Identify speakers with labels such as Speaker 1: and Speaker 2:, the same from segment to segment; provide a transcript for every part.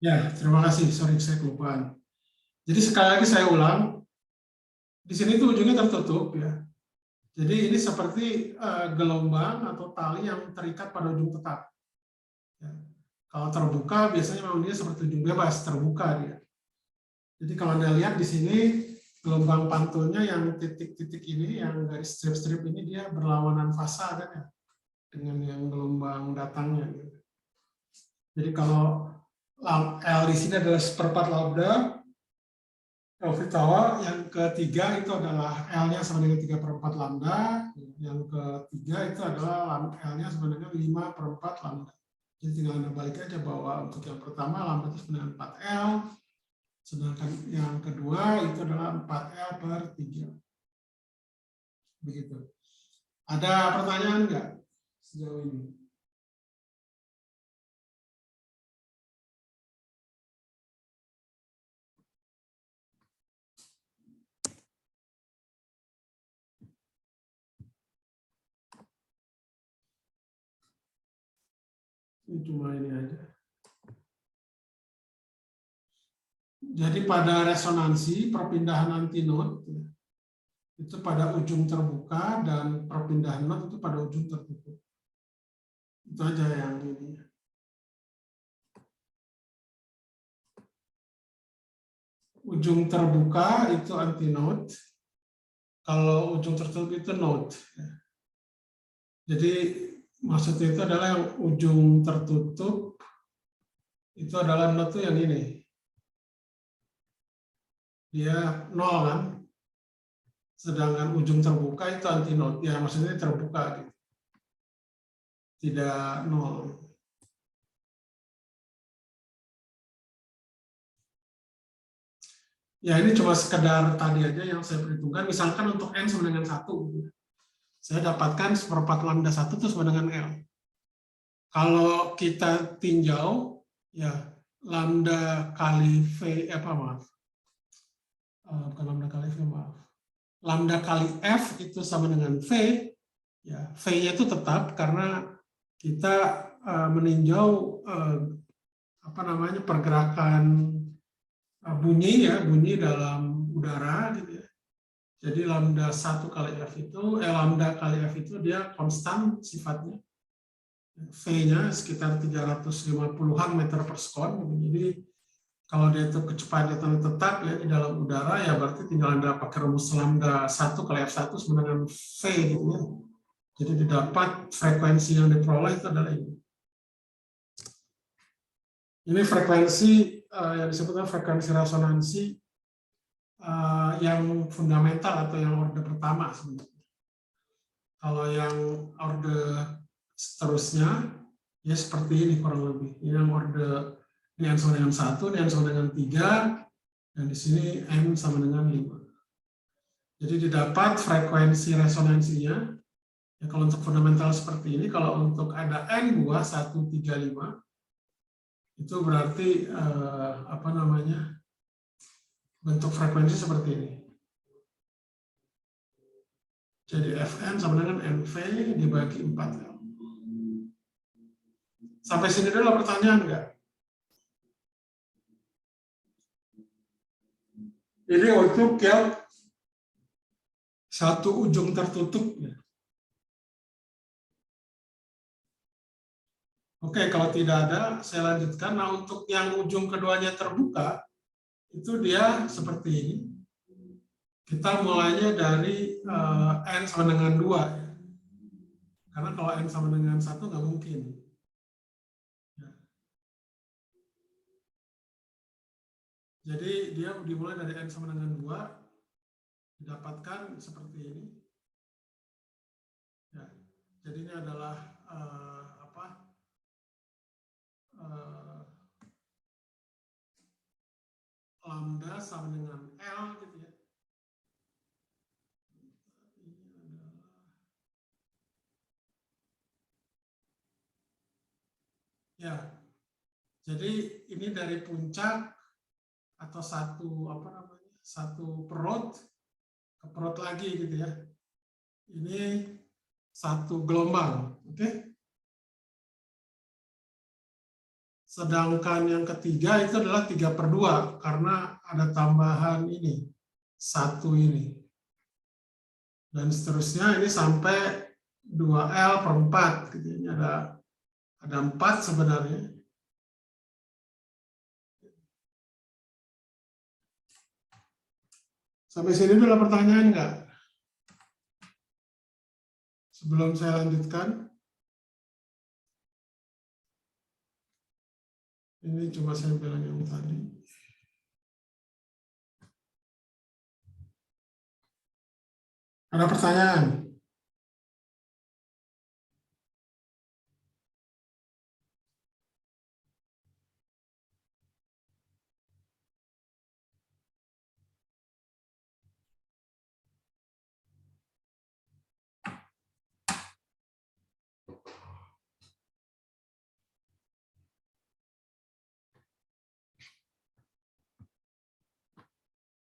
Speaker 1: Ya, terima kasih. Sorry, saya kelupaan. Jadi sekali lagi saya ulang, di sini tuh ujungnya tertutup ya. Jadi ini seperti gelombang atau tali yang terikat pada ujung tetap. Ya. Kalau terbuka biasanya memang dia seperti ujung bebas, terbuka dia. Jadi kalau Anda lihat di sini gelombang pantulnya yang titik-titik ini, yang garis strip-strip ini dia berlawanan fasa kan ya, dengan yang gelombang datangnya. Gitu. Jadi kalau L di sini adalah seperempat lambda, L yang ketiga itu adalah L-nya sama dengan 3/4 lambda, yang ketiga itu adalah L-nya sama dengan 5/4 lambda. Jadi tinggal Anda balik aja bahwa untuk yang pertama lambda itu sama dengan 4L, sedangkan yang kedua itu adalah 4L/3. Begitu. Ada pertanyaan nggak sejauh ini? Ini cuma ini aja. Jadi pada resonansi perpindahan antinode itu pada ujung terbuka dan perpindahan node itu pada ujung tertutup. Itu aja yang ini. Ujung terbuka itu antinode, kalau ujung tertutup itu node. Jadi maksudnya itu adalah yang ujung tertutup itu adalah node itu yang ini. Dia 0 kan, sedangkan ujung terbuka itu antinode. Ya maksudnya terbuka gitu. Tidak 0. Ya ini cuma sekedar tadi aja yang saya perhitungkan. Misalkan untuk N sama dengan 1. Saya dapatkan seperempat lambda 1 itu sama dengan L. Kalau kita tinjau, ya lambda kali V, bukan lambda kali V, maaf. Lambda kali F itu sama dengan V, ya V-nya itu tetap karena kita meninjau pergerakan bunyi dalam udara gitu ya. Jadi lambda 1 kali F itu, lambda kali F itu dia konstan sifatnya. V-nya sekitar 350-an meter per sekon. Jadi kalau dia itu kecepatan tetap ya di dalam udara, ya berarti tinggal Anda pakai rumus lambda 1 kali F1 sama dengan V gitu ya. Jadi didapat frekuensi yang diperoleh itu adalah ini. Ini frekuensi yang disebutkan frekuensi resonansi yang fundamental atau yang orde pertama sebenarnya. Kalau yang orde seterusnya, ya seperti ini kurang lebih. Ini yang orde ini N sama dengan 1, ini N sama dengan 3, dan di sini N sama dengan 5. Jadi didapat frekuensi resonansinya. Ya, kalau untuk fundamental seperti ini, kalau untuk ada N buah 135, itu berarti bentuk frekuensi seperti ini. Jadi Fn sama dengan NV dibagi 4L. Sampai sini dulu pertanyaan enggak? Ini untuk yang satu ujung tertutup. Oke, kalau tidak ada, saya lanjutkan. Nah, untuk yang ujung keduanya terbuka, itu dia seperti ini. Kita mulainya dari N sama dengan 2. Ya. Karena kalau N sama dengan 1 nggak mungkin. Ya. Jadi dia dimulai dari N sama dengan 2, didapatkan seperti ini. Ya. Jadi ini adalah lambda sama dengan L gitu ya. Ya, jadi ini dari puncak atau satu perut ke perut lagi gitu ya. Ini satu gelombang, oke? Sedangkan yang ketiga itu adalah 3/2 karena ada tambahan ini, 1 ini. Dan seterusnya ini sampai 2L/4 gitu. Ini ada 4 sebenarnya. Sampai sini dulu pertanyaan enggak? Sebelum saya lanjutkan. Ini cuma saya bilang yang tadi. Ada pertanyaan?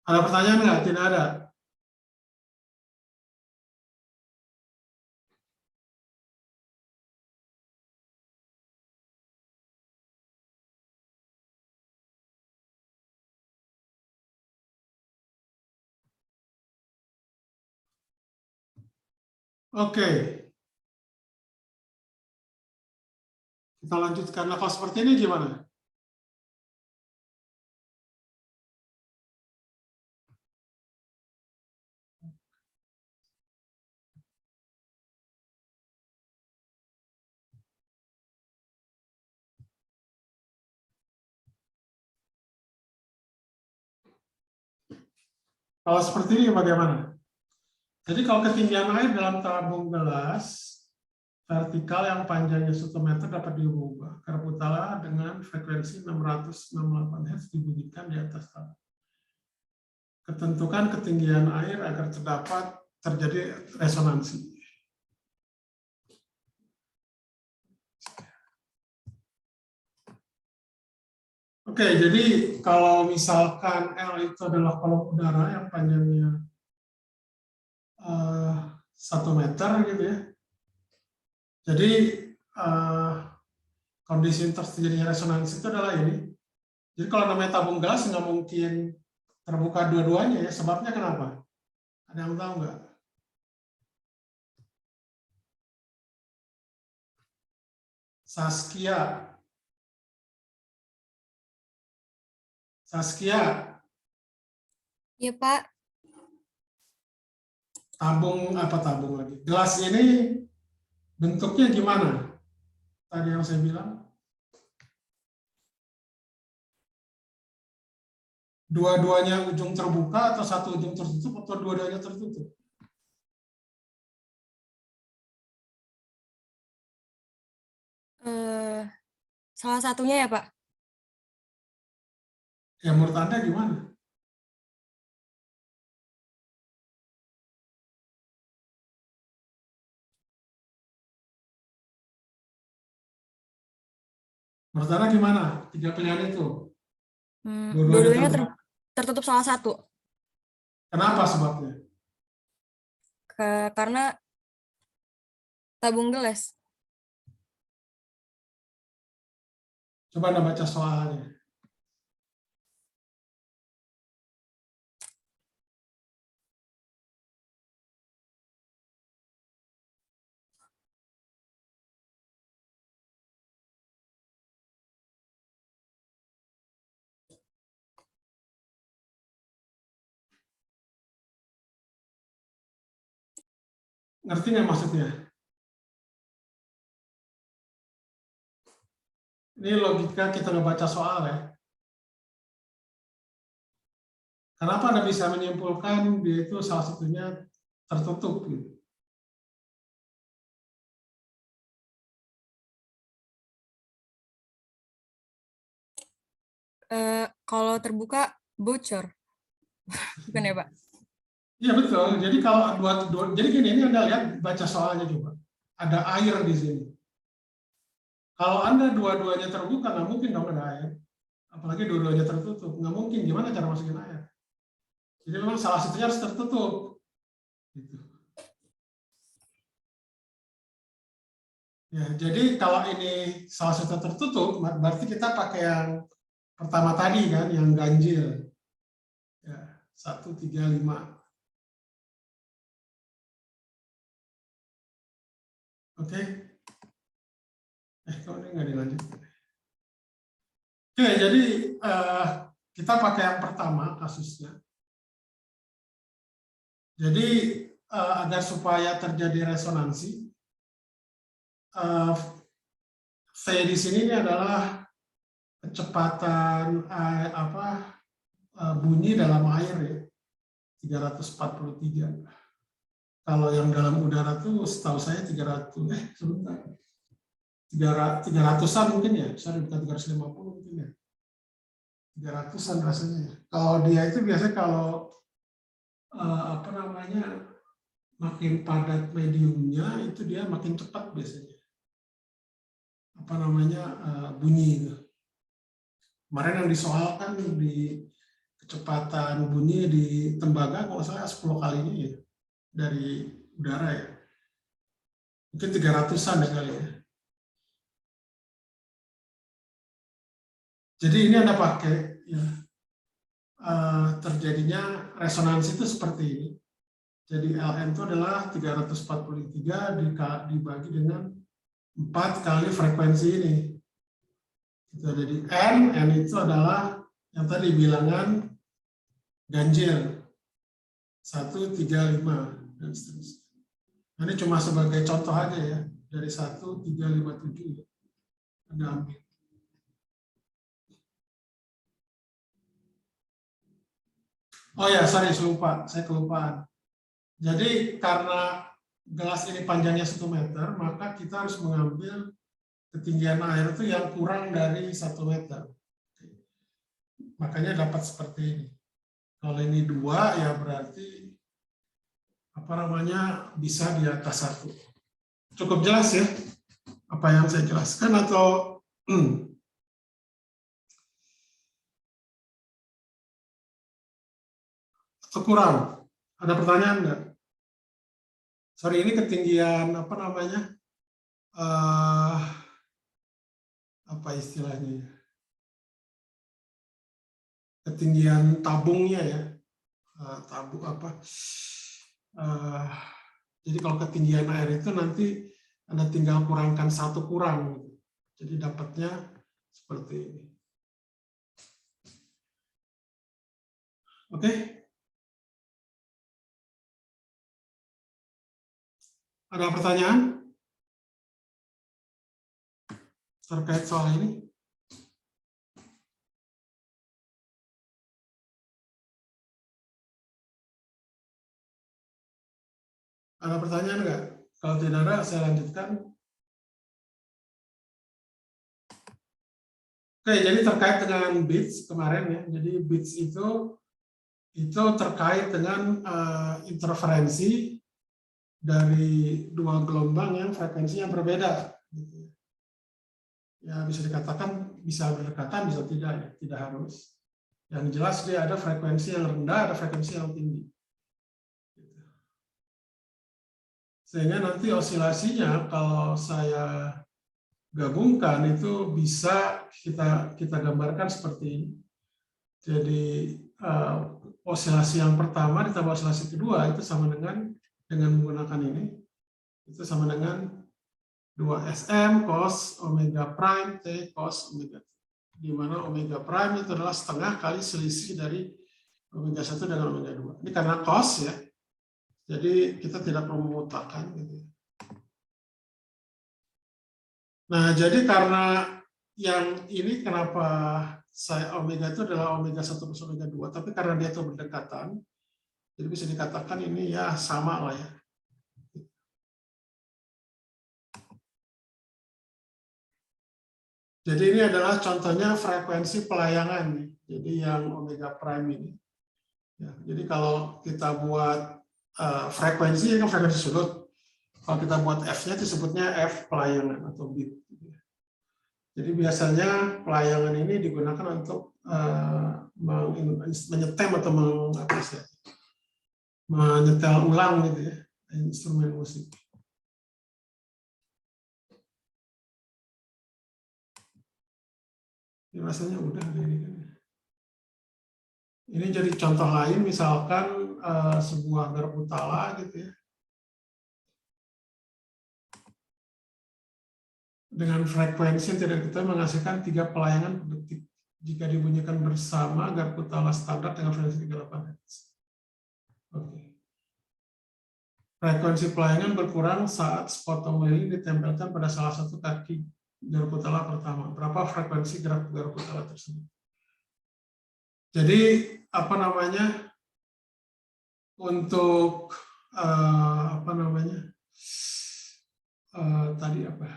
Speaker 1: Ada pertanyaan nggak? Tidak ada. Oke. Kita lanjutkan. Nah, kalau seperti ini gimana? Kalau seperti ini bagaimana? Jadi kalau ketinggian air dalam tabung gelas vertikal yang panjangnya 1 meter dapat diubah. Kerap utara dengan frekuensi 668 Hz dibunyikan di atas tabung. Ketentukan ketinggian air agar terjadi resonansi. Oke, jadi kalau misalkan L itu adalah kolom udara yang panjangnya 1 meter gitu ya. Jadi kondisi terjadinya resonansi itu adalah ini. Jadi kalau namanya tabung gas nggak mungkin terbuka dua-duanya ya. Sebabnya kenapa? Ada yang tahu nggak? Saskia.
Speaker 2: Ya, Pak.
Speaker 1: Tabung lagi? Gelas ini bentuknya gimana? Tadi yang saya bilang. Dua-duanya ujung terbuka atau satu ujung tertutup atau dua-duanya tertutup?
Speaker 2: Salah satunya ya, Pak.
Speaker 1: Ya menurut Anda gimana? Menurut Anda gimana? 3 pilihan itu?
Speaker 2: Dua-duanya tertutup salah satu.
Speaker 1: Kenapa sebabnya?
Speaker 2: Karena tabung gelas.
Speaker 1: Coba Anda baca soalnya. Ngerti nggak maksudnya? Ini logika kita ngebaca soal ya. Kenapa Anda bisa menyimpulkan dia itu salah satunya tertutup? Gitu?
Speaker 2: Kalau terbuka bocor. Bukan ya, Pak?
Speaker 1: Iya betul. Jadi kalau jadi gini, ini Anda lihat baca soalnya coba. Ada air di sini. Kalau Anda dua-duanya terbuka, nggak mungkin dong ada air. Apalagi dua-duanya tertutup. Nggak mungkin. Gimana cara masukin air? Jadi memang salah satunya harus tertutup. Gitu. Ya, jadi kalau ini salah satu tertutup, berarti kita pakai yang pertama tadi kan, yang ganjil. Ya, 1, 3, 5. Oke. Kok ini nggak dilanjut? Oke, jadi kita pakai yang pertama kasusnya. Jadi agar supaya terjadi resonansi, V di sini ini adalah kecepatan bunyi dalam air ya, 343. Kalau yang dalam udara tuh setahu saya 300-an mungkin ya, sorry bukan 350 mungkin ya. 300-an rasanya ya. Kalau dia itu biasanya kalau makin padat mediumnya itu dia makin cepat biasanya. Bunyi itu. Kemarin yang disoalkan di kecepatan bunyi di tembaga kalau saya 10 kalinya ya dari udara ya. Mungkin 300-an ya kali ya. Jadi ini Anda pakai ya, terjadinya resonansi itu seperti ini. Jadi Ln itu adalah 343 dibagi dengan 4 kali frekuensi ini. Itu jadi N itu adalah yang tadi bilangan ganjil 1, 3, 5 dan seterusnya. Ini cuma sebagai contoh aja ya, dari 1, 3, 5, 7 ya. Anda ambil. Oh ya, sorry, saya kelupaan. Jadi karena gelas ini panjangnya 1 meter, maka kita harus mengambil ketinggian air itu yang kurang dari 1 meter. Makanya dapat seperti ini. Kalau ini 2 ya berarti bisa di atas 1. Cukup jelas ya apa yang saya jelaskan atau kurang? Ada pertanyaan nggak? Sorry, ini ketinggian apa istilahnya? Ketinggian tabungnya ya. Tabung apa? Jadi kalau ketinggian air itu nanti Anda tinggal kurangkan 1 kurang. Jadi dapatnya seperti ini. Oke? Ada pertanyaan terkait soal ini? Ada pertanyaan nggak? Kalau tidak ada, saya lanjutkan. Oke, jadi terkait dengan bits kemarin ya. Jadi bits itu terkait dengan interferensi dari 2 gelombang yang frekuensinya berbeda. Ya bisa dikatakan bisa berdekatan, bisa tidak ya, tidak harus. Yang jelas dia ada frekuensi yang rendah, ada frekuensi yang tinggi. Sehingga nanti osilasinya kalau saya gabungkan itu bisa kita gambarkan seperti ini. Jadi osilasi yang pertama ditambah osilasi kedua itu sama dengan menggunakan ini, itu sama dengan 2Sm cos omega prime T cos omega T, di mana omega prime itu adalah setengah kali selisih dari omega 1 dengan omega 2. Ini karena cos ya, jadi kita tidak perlu memutarkan gitu. Nah, jadi karena yang ini kenapa saya omega itu adalah omega 1 plus omega 2, tapi karena dia itu berdekatan, jadi bisa dikatakan ini ya sama lah ya. Jadi ini adalah contohnya frekuensi pelayangan, jadi yang omega prime ini. Ya, jadi kalau kita buat frekuensi, ini kan frekuensi sudut. Kalau kita buat F-nya disebutnya F pelayangan atau bit. Jadi biasanya pelayangan ini digunakan untuk menyetem atau menyetel ulang gitu ya, instrumen musik. Ini rasanya udah ini kan. Ini jadi contoh lain, misalkan sebuah garpu tala gitu ya, dengan frekuensi yang tidak kita menghasilkan 3 pelayangan per detik jika dibunyikan bersama garpu tala standar dengan frekuensi 38 Hz. Oke. Frekuensi pelayangan berkurang saat sepotong lilin ditempelkan pada salah satu kaki garpu tala pertama. Berapa frekuensi gerak garpu tala tersebut? Jadi apa namanya, untuk apa namanya, tadi apa?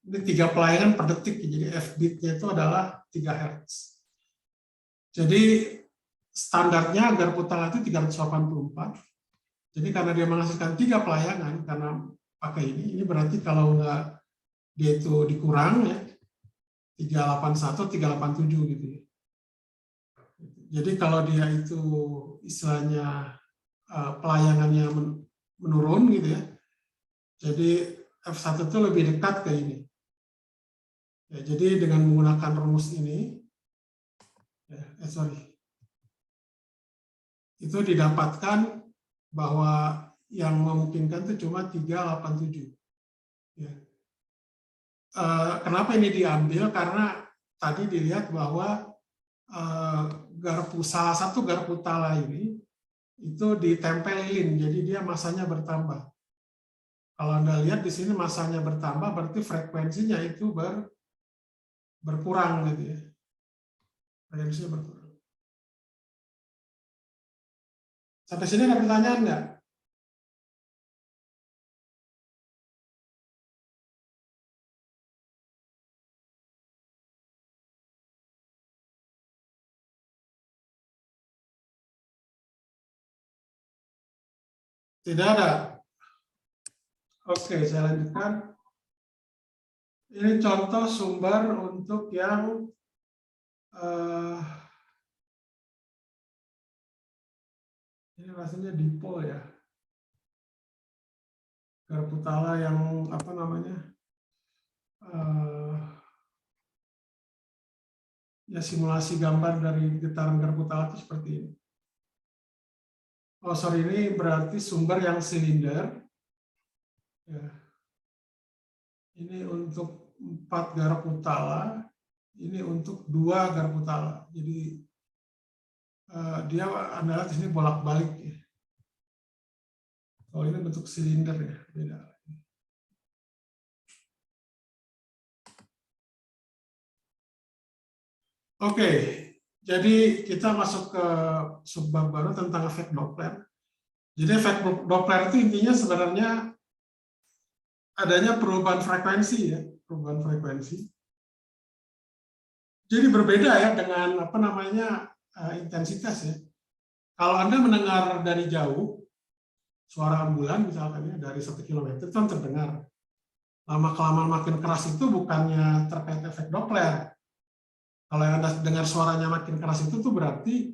Speaker 1: Ini 3 pelayangan per detik, jadi f-bit-nya itu adalah 3 Hz. Jadi standarnya garpu tala itu 384. Jadi karena dia menghasilkan 3 pelayangan, karena pakai ini berarti kalau enggak dia itu dikurang ya, 381, 387 gitu ya. Jadi kalau dia itu istilahnya pelayangannya menurun gitu ya, jadi F1 itu lebih dekat ke ini. Ya, jadi dengan menggunakan rumus ini, itu didapatkan bahwa yang memungkinkan itu cuma 387. Ya. Kenapa ini diambil? Karena tadi dilihat bahwa salah satu garpu tala ini itu ditempelin, jadi dia masanya bertambah. Kalau Anda lihat di sini masanya bertambah, berarti frekuensinya itu berkurang gitu ya. Frekuensinya berkurang. Sampai sini ada pertanyaan nggak? Tidak ada. Oke, saya lanjutkan. Ini contoh sumber untuk yang ini rasanya dipol ya. Garpu tala yang apa namanya? Ya simulasi gambar dari getaran garpu tala itu seperti ini. Oh sorry, ini berarti sumber yang silinder. Ya. Ini untuk 4 garpu tala, ini untuk 2 garpu tala. Jadi dia adalah di sini bolak-balik ya. Kalau ini bentuk silinder ya, beda. Oke, jadi kita masuk ke subbab baru tentang efek Doppler. Jadi efek Doppler itu intinya sebenarnya adanya perubahan frekuensi ya, perubahan frekuensi. Jadi berbeda ya dengan apa namanya intensitas ya. Kalau Anda mendengar dari jauh suara ambulan misalkan ya dari 1 kilometer itu kan terdengar. Lama-kelamaan makin keras itu bukannya terkait efek Doppler. Kalau Anda dengar suaranya makin keras itu tuh berarti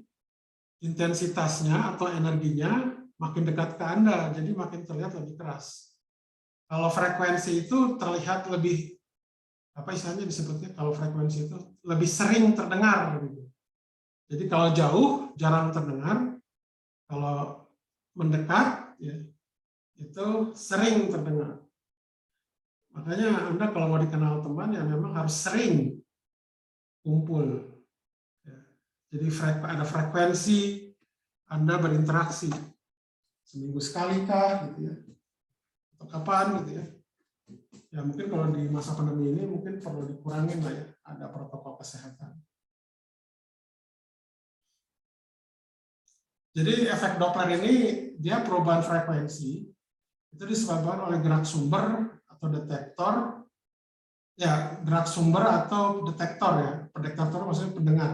Speaker 1: intensitasnya atau energinya makin dekat ke Anda, jadi makin terlihat lebih keras. Kalau frekuensi itu terlihat lebih, apa istilahnya disebutnya, kalau frekuensi itu lebih sering terdengar. Gitu. Jadi kalau jauh jarang terdengar, kalau mendekat ya, itu sering terdengar. Makanya Anda kalau mau dikenal teman ya memang harus sering kumpul. Jadi ada frekuensi Anda berinteraksi seminggu sekali kah gitu ya, atau kapan gitu ya. Ya mungkin kalau di masa pandemi ini mungkin perlu dikurangin lah ya, ada protokol kesehatan. Jadi efek Doppler ini dia perubahan frekuensi itu disebabkan oleh gerak sumber atau detektor. Ya, gerak sumber atau detektor ya. Detektor maksudnya pendengar.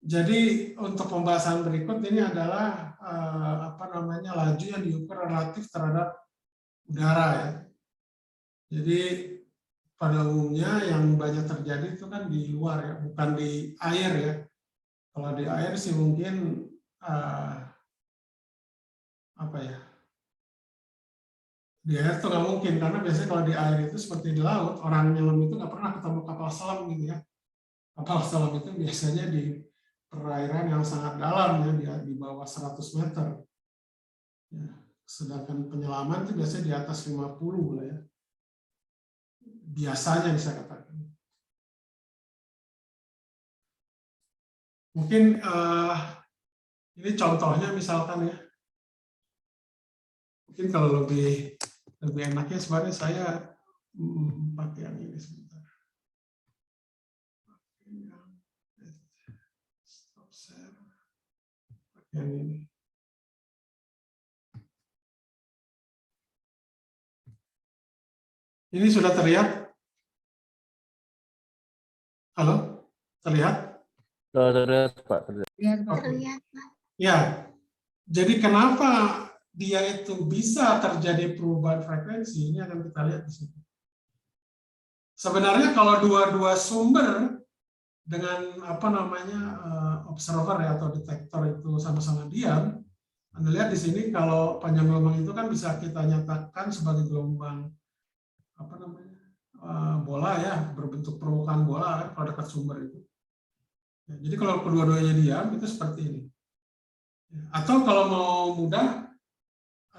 Speaker 1: Jadi untuk pembahasan berikut ini adalah apa namanya laju yang diukur relatif terhadap udara ya. Jadi pada umumnya yang banyak terjadi itu kan di luar ya, bukan di air ya. Kalau di air sih mungkin apa ya? Di air itu nggak mungkin, karena biasanya kalau di air itu seperti di laut, orang nyelam itu nggak pernah ketemu kapal selam gitu ya. Kapal selam itu biasanya di perairan yang sangat dalam ya, di bawah 100 meter. Ya. Sedangkan penyelaman itu biasanya di atas 50 lah ya. Biasanya bisa katakan. Mungkin ini contohnya misalkan ya. Mungkin kalau lebih enaknya sebenarnya saya pakai yang ini sebentar. Stop share. Pakai yang ini. Ini sudah terlihat? Halo? Terlihat?
Speaker 3: Terlihat, Pak.
Speaker 4: Terlihat, Pak.
Speaker 1: Ya, jadi kenapa dia itu bisa terjadi perubahan frekuensi, ini akan kita lihat di sini. Sebenarnya kalau dua-dua sumber dengan apa namanya observer ya, atau detektor itu sama-sama diam, Anda lihat di sini kalau panjang gelombang itu kan bisa kita nyatakan sebagai gelombang apa namanya bola ya, berbentuk permukaan bola kan, kalau dekat sumber itu. Ya, jadi kalau kedua-duanya diam itu seperti ini. Ya, atau kalau mau mudah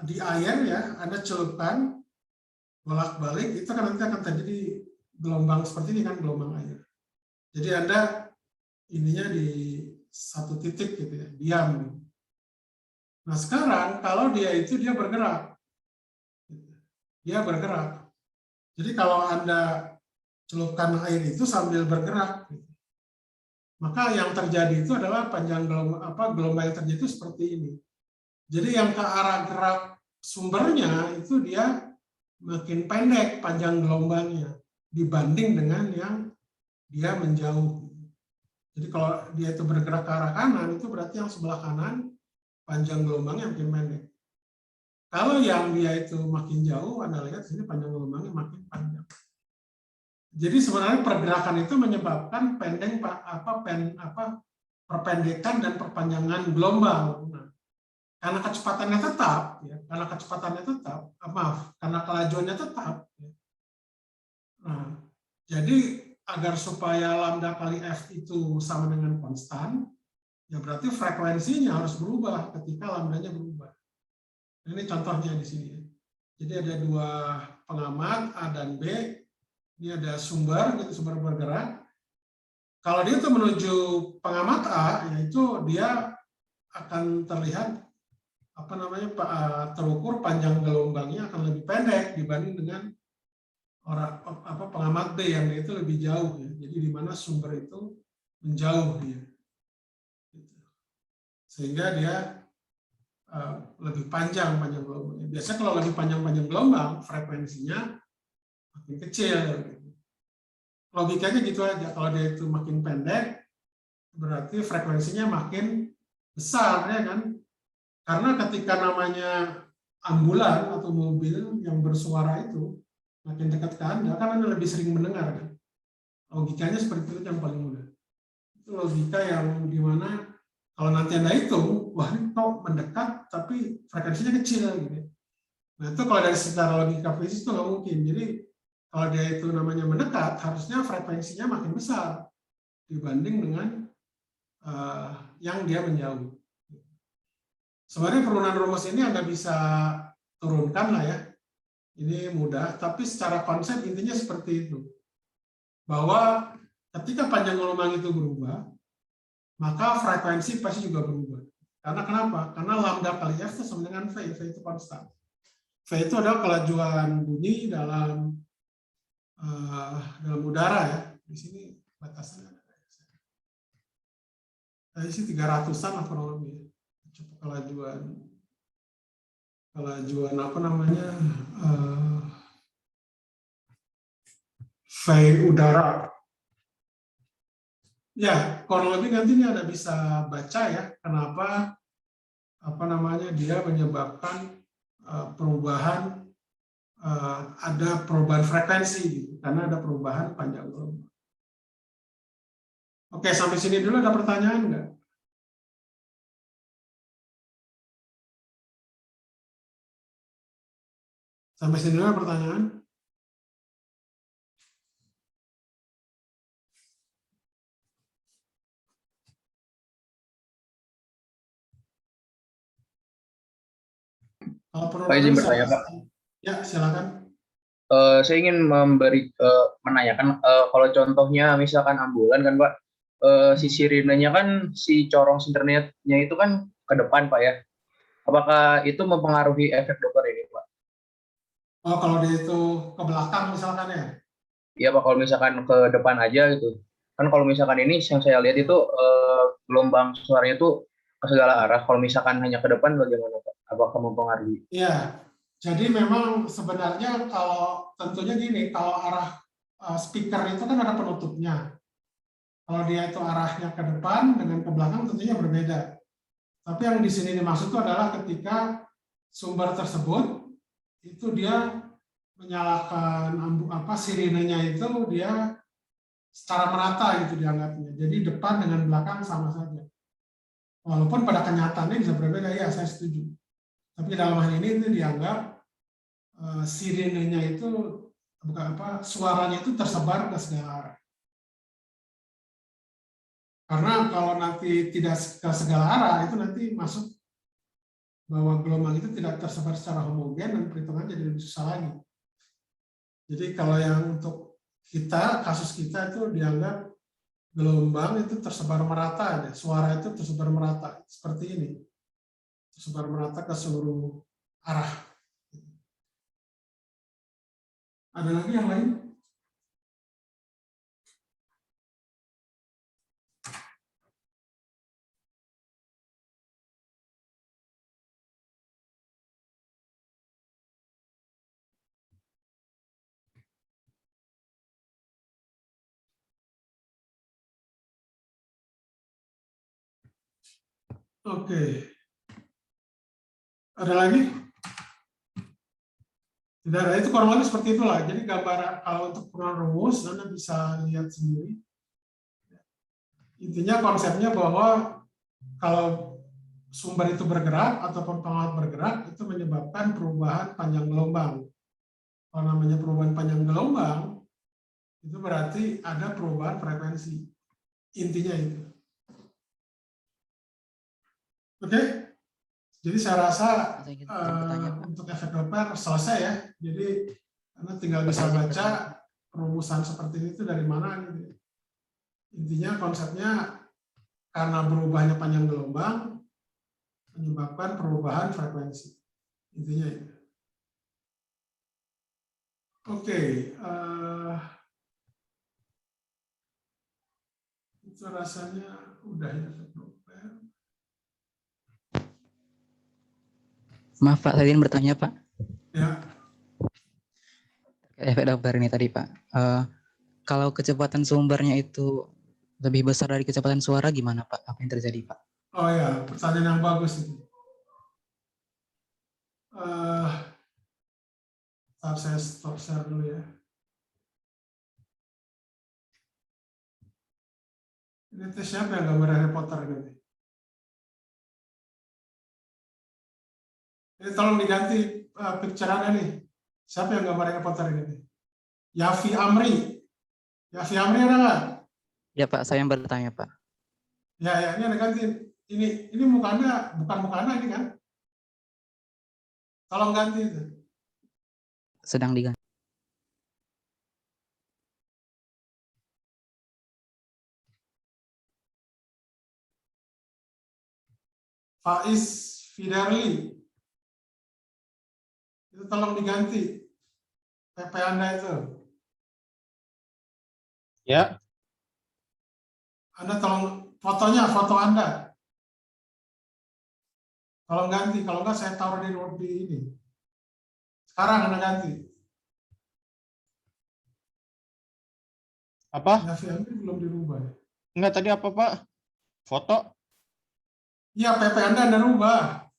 Speaker 1: di air ya, Anda celupkan bolak-balik, itu kan nanti akan terjadi gelombang seperti ini kan, gelombang air. Jadi Anda ininya di satu titik gitu ya, diam. Nah sekarang kalau dia bergerak, dia bergerak. Jadi kalau Anda celupkan air itu sambil bergerak, maka yang terjadi itu adalah panjang gelombang yang terjadi itu seperti ini. Jadi yang ke arah gerak sumbernya itu dia makin pendek panjang gelombangnya dibanding dengan yang dia menjauh. Jadi kalau dia itu bergerak ke arah kanan, itu berarti yang sebelah kanan panjang gelombangnya makin pendek. Kalau yang dia itu makin jauh, Anda lihat sini panjang gelombangnya makin panjang. Jadi sebenarnya pergerakan itu menyebabkan perpendekan dan perpanjangan gelombang. Nah, karena kecepatannya tetap, ya, karena kelajuannya tetap. Ya. Nah, jadi agar supaya lambda kali F itu sama dengan konstan, ya berarti frekuensinya harus berubah ketika lambdanya berubah. Nah, ini contohnya di sini. Jadi ada dua pengamat A dan B. Ini ada sumber, gitu, sumber bergerak. Kalau dia itu menuju pengamat A, yaitu dia akan terlihat terukur panjang gelombangnya akan lebih pendek dibanding dengan pengamat B yang itu lebih jauh ya. Jadi di mana sumber itu menjauh ya. Sehingga dia lebih panjang gelombangnya. Biasanya kalau lebih panjang gelombang, frekuensinya makin kecil. Logikanya gitu aja. Kalau dia itu makin pendek, berarti frekuensinya makin besar ya kan? Karena ketika namanya ambulan atau mobil yang bersuara itu makin dekat ke Anda, kan Anda lebih sering mendengar kan? Logikanya seperti itu yang paling mudah. Itu logika yang dimana kalau nanti Anda hitung, wah ini kok mendekat tapi frekuensinya kecil gitu. Nah itu kalau dari secara logika fisik itu nggak mungkin. Jadi kalau dia itu namanya mendekat, harusnya frekuensinya makin besar dibanding dengan yang dia menjauh. Sebenarnya penurunan rumus ini Anda bisa turunkan lah ya. Ini mudah, tapi secara konsep intinya seperti itu. Bahwa ketika panjang gelombang itu berubah, maka frekuensi pasti juga berubah. Karena kenapa? Karena lambda kali F itu sama dengan V, V itu konstan. V itu adalah kelajuan bunyi dalam udara ya. Di sini batasannya ada. Tadi sih 300-an lah kurang lebih. Coba kelajuan apa namanya V udara. Ya, kurang lebih nanti ini Anda bisa baca ya kenapa dia menyebabkan perubahan ada perubahan frekuensi gitu, karena ada perubahan panjang gelombang. Oke, sampai sini dulu ada pertanyaan nggak? Sampai sini dulu pertanyaan. Kalau perlu
Speaker 3: Pak izin
Speaker 1: lagi,
Speaker 3: bertanya, Pak.
Speaker 1: ya silakan.
Speaker 3: Saya ingin menanyakan kalau contohnya misalkan ambulan kan Pak, si sirinenya kan si corong internetnya itu kan ke depan Pak ya. Apakah itu mempengaruhi efek Doppler ini Pak?
Speaker 1: Oh, kalau dia itu ke belakang misalkan ya.
Speaker 3: Iya Pak, kalau misalkan ke depan aja gitu. Kan kalau misalkan ini yang saya lihat itu gelombang suaranya itu ke segala arah. Kalau misalkan hanya ke depan bagaimana Pak? Apakah mempengaruhi?
Speaker 1: Iya, jadi memang sebenarnya kalau tentunya gini, kalau arah speaker itu kan ada penutupnya. Kalau dia itu arahnya ke depan dengan ke belakang tentunya berbeda. Tapi yang di sini dimaksud itu adalah ketika sumber tersebut itu dia menyalakan sirinenya itu dia secara merata gitu dianggapnya. Jadi depan dengan belakang sama saja. Walaupun pada kenyataannya bisa berbeda, ya saya setuju. Tapi dalam hal ini itu dianggap sirenenya itu suaranya itu tersebar ke segala arah. Karena kalau nanti tidak ke segala arah itu nanti masuk bahwa gelombang itu tidak tersebar secara homogen dan perhitungan jadi lebih susah lagi. Jadi kalau yang untuk kita, kasus kita itu dianggap gelombang itu tersebar merata, suara itu tersebar merata seperti ini, tersebar merata ke seluruh arah. Ada lagi yang lain? Oke. Ada lagi? Tidak ada, itu kurang lebih seperti itulah. Jadi gambar kalau untuk ukuran rumus, Anda bisa lihat sendiri. Intinya konsepnya bahwa kalau sumber itu bergerak ataupun pengawat bergerak, itu menyebabkan perubahan panjang gelombang. Kalau namanya perubahan panjang gelombang, itu berarti ada perubahan frekuensi. Intinya itu. Oke? Jadi saya rasa untuk efek Doppler selesai ya. Jadi Anda tinggal bisa baca perumusan seperti itu dari mana gitu. Intinya konsepnya karena berubahnya panjang gelombang menyebabkan perubahan frekuensi. Intinya itu. Oke, itu rasanya udah ya efek Doppler.
Speaker 5: Maaf Pak, saya ingin bertanya Pak.
Speaker 1: Ya.
Speaker 5: Efek Doppler ini tadi Pak. Kalau kecepatan sumbernya itu lebih besar dari kecepatan suara gimana Pak? Apa yang terjadi Pak?
Speaker 1: Oh ya, pertanyaan yang bagus itu. Saya stop share dulu ya. Ini siapa yang gambar Harry Potter ini? Ini tolong diganti picture-nya nih. Siapa yang gambar Harry Potter ini? Yafi Amri. Yafi Amri ada nggak?
Speaker 5: Ya Pak, saya yang bertanya Pak.
Speaker 1: Ya, ini ada ganti. Ini mukanya, bukan mukanya ini kan? Tolong ganti itu.
Speaker 5: Sedang diganti.
Speaker 1: Faiz Fiderli. Itu tolong diganti. PP Anda itu.
Speaker 6: Ya.
Speaker 1: Anda tolong fotonya, foto Anda. Tolong ganti, kalau enggak saya taruh di ini. Sekarang Anda ganti.
Speaker 6: Apa?
Speaker 1: Ya, Fiamri belum dirubah.
Speaker 6: Enggak, tadi apa Pak? Foto?
Speaker 1: Iya, PP Anda rubah.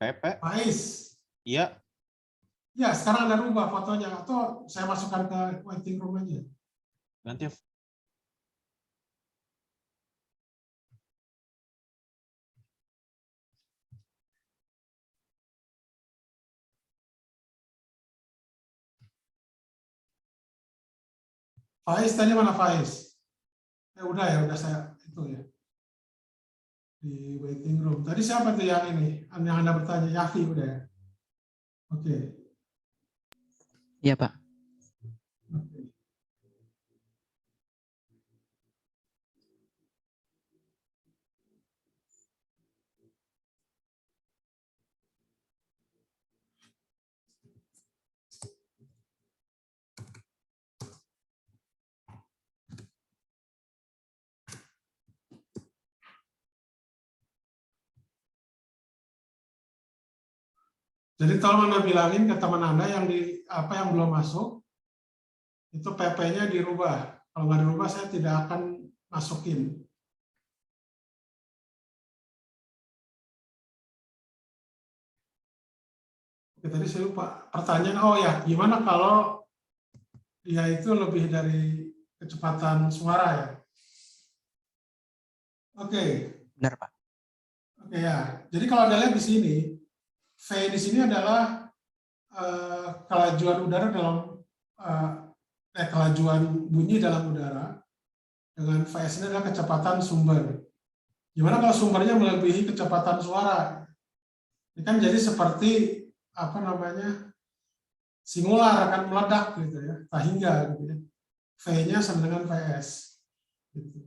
Speaker 6: PP?
Speaker 1: Faiz.
Speaker 6: Iya.
Speaker 1: Ya, sekarang Anda rubah fotonya. Atau saya masukkan ke waiting room aja.
Speaker 6: Ganti
Speaker 1: Faiz tadi mana Faiz? Udah ya, udah saya itu ya. Di waiting room. Tadi siapa tuh yang ini? Yang Anda bertanya, Yafi udah ya? Oke.
Speaker 5: Iya, Pak.
Speaker 1: Oke. Jadi tolong Anda bilangin ke teman Anda yang yang belum masuk, itu PP-nya dirubah. Kalau nggak dirubah, saya tidak akan masukin. Oke, tadi saya lupa. Pertanyaan, oh ya, gimana kalau dia itu lebih dari kecepatan suara ya? Oke.
Speaker 5: Benar, Pak.
Speaker 1: Oke ya. Jadi kalau Anda lihat di sini, V di sini adalah kelajuan udara dalam kelajuan bunyi dalam udara, dengan Vs ini adalah kecepatan sumber. Gimana kalau sumbernya melebihi kecepatan suara? Ini kan jadi seperti apa namanya, singular, akan meledak gitu ya, sehingga gitu ya. V-nya sama dengan Vs. Gitu.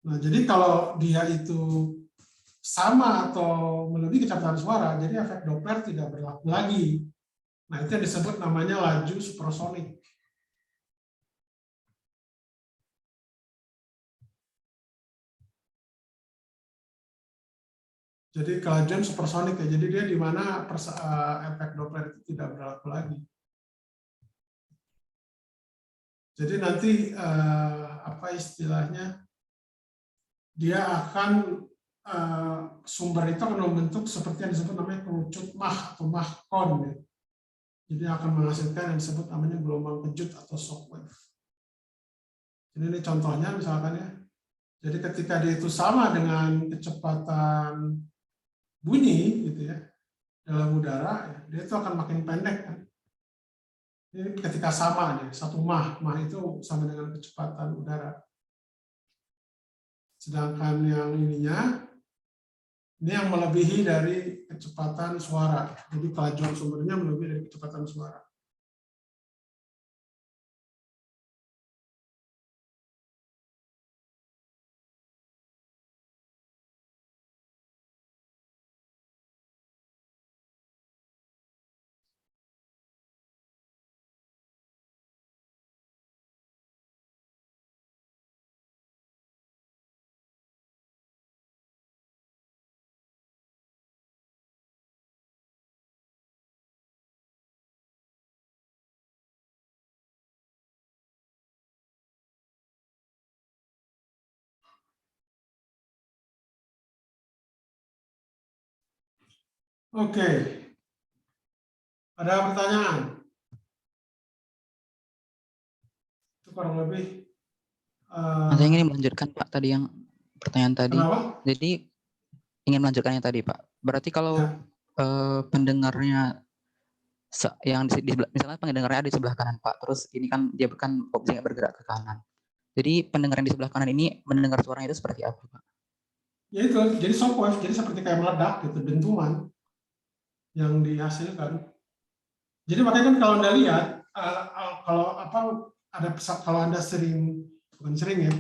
Speaker 1: Nah, jadi kalau dia itu sama atau melebihi kecepatan suara, jadi efek Doppler tidak berlaku lagi. Nah, itu yang disebut namanya laju supersonik. Jadi kelajuan supersonik ya. Jadi dia di mana efek Doppler itu tidak berlaku lagi. Jadi nanti apa istilahnya? Dia akan sumber itu akan membentuk seperti yang disebut namanya kerucut Mach atau Mach-Kon ya. Jadi akan menghasilkan yang disebut namanya gelombang kejut atau shockwave. Jadi ini contohnya misalkan ya. Jadi ketika dia itu sama dengan kecepatan bunyi gitu ya dalam udara, ya, dia itu akan makin pendek kan. Ini ketika sama nih, 1 Mach itu sama dengan kecepatan udara. Sedangkan yang ininya, ini yang melebihi dari kecepatan suara. Jadi kelajuan sumbernya melebihi dari kecepatan suara. Oke. Ada pertanyaan? Itu kurang lebih.
Speaker 5: Saya ingin melanjutkan, Pak, tadi yang pertanyaan tadi.
Speaker 1: Kenapa?
Speaker 5: Jadi ingin melanjutkannya tadi, Pak. Berarti kalau
Speaker 1: Ya.
Speaker 5: pendengarnya yang misalnya pendengarnya ada di sebelah kanan, Pak. Terus ini kan dia kan objeknya bergerak ke kanan. Jadi pendengar yang di sebelah kanan ini mendengar suaranya itu seperti apa, Pak?
Speaker 1: Ya itu, jadi shockwave, jadi seperti kayak meledak gitu, dentuman yang dihasilkan. Jadi makanya kan kalau Anda lihat, kalau Anda bukan sering ya,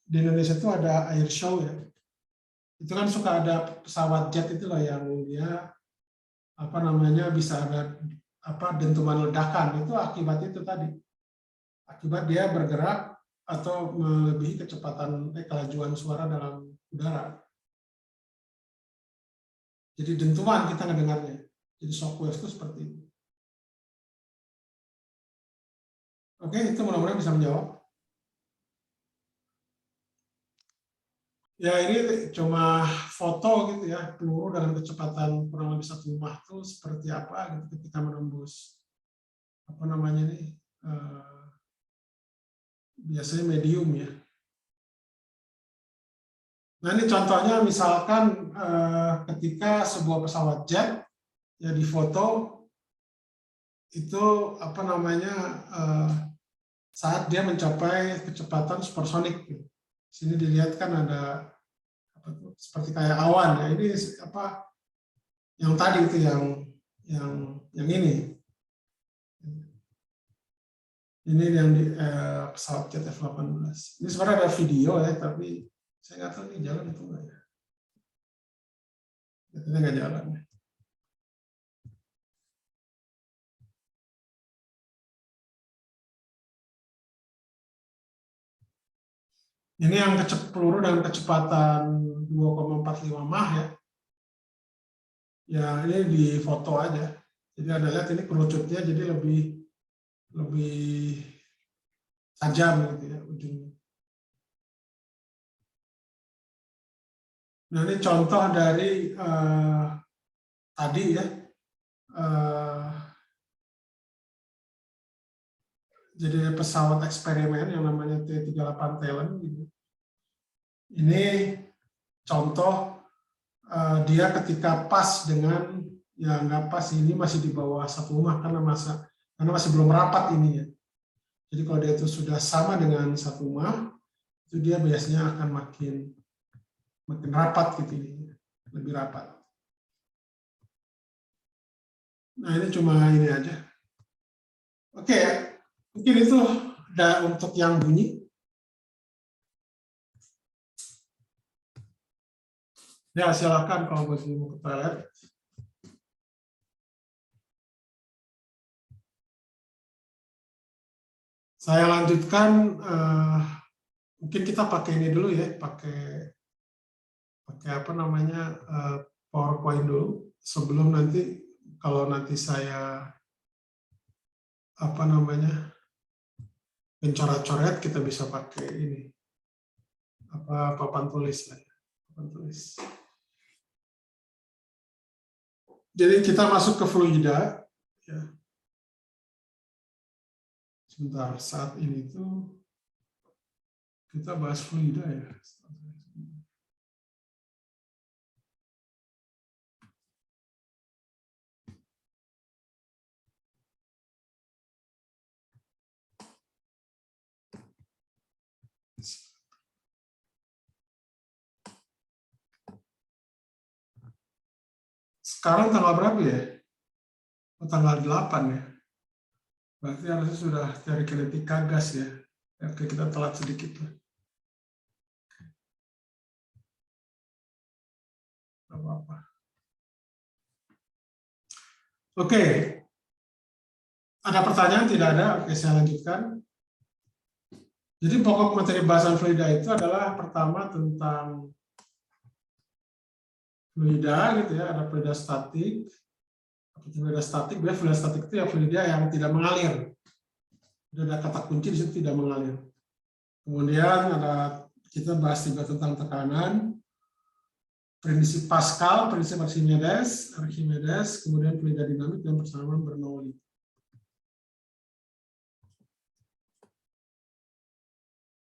Speaker 1: di Indonesia itu ada air show ya. Itu kan suka ada pesawat jet itu lah yang dia bisa ada dentuman ledakan, itu akibat itu tadi. Akibat dia bergerak atau melebihi kecepatan kelajuan suara dalam udara. Jadi dentuman kita ngedengarnya. Jadi shockwave itu seperti itu. Oke, itu mudah-mudahan bisa menjawab. Ya, ini cuma foto gitu ya, peluru dengan kecepatan kurang lebih 1 Mach itu seperti apa gitu ketika menembus biasanya medium ya. Nah, ini contohnya misalkan ketika sebuah pesawat jet ya difoto itu saat dia mencapai kecepatan supersonik. Sini dilihat kan ada apa tuh, seperti kayak awan ya. Ini apa yang tadi itu yang ini. Ini yang di pesawat jet F-18. Ini sebenarnya ada video ya, tapi saya nggak tahu ini jalan itu nggak ya. Ini nggak jalan. Ini yang peluru dengan kecepatan 2,45 Mach ya. Ya ini di foto aja. Jadi Anda lihat ini kerucutnya jadi lebih tajam gitu ya ujungnya. Nah ini contoh dari tadi ya. Jadi pesawat eksperimen yang namanya T-38 Talon gitu. Ini contoh dia ketika pas dengan ya nggak pas, ini masih di bawah 1 Mach karena masih belum rapat ini ya. Jadi kalau dia itu sudah sama dengan 1 Mach, itu dia biasanya akan makin rapat gitu ini, lebih rapat. Nah ini cuma ini aja. Oke, mungkin itu ada untuk yang bunyi. Ya silakan kalau masih mau ke toilet. Saya lanjutkan, mungkin kita pakai ini dulu ya, pakai apa namanya PowerPoint dulu sebelum nanti kalau nanti saya apa namanya mencoret-coret kita bisa pakai ini apa papan tulis lah ya, papan tulis. Jadi kita masuk ke fluida ya. Sebentar, saat ini tuh kita bahas fluida ya. Sekarang tanggal berapa ya? Oh, tanggal 8 ya. Berarti harusnya sudah teori kinetika gas ya. Oke, kita telat sedikit lah. Apa-apa. Oke. Ada pertanyaan? Tidak ada. Oke, saya lanjutkan. Jadi pokok materi bahasan fluida itu adalah pertama tentang fluida gitu ya, ada fluida statik. Fluida statik, fluida statik itu ya fluida yang tidak mengalir. Ada kata kunci di situ, tidak mengalir. Kemudian kita bahas juga tentang tekanan, prinsip Pascal, prinsip Archimedes, kemudian fluida dinamik dan persamaan Bernoulli.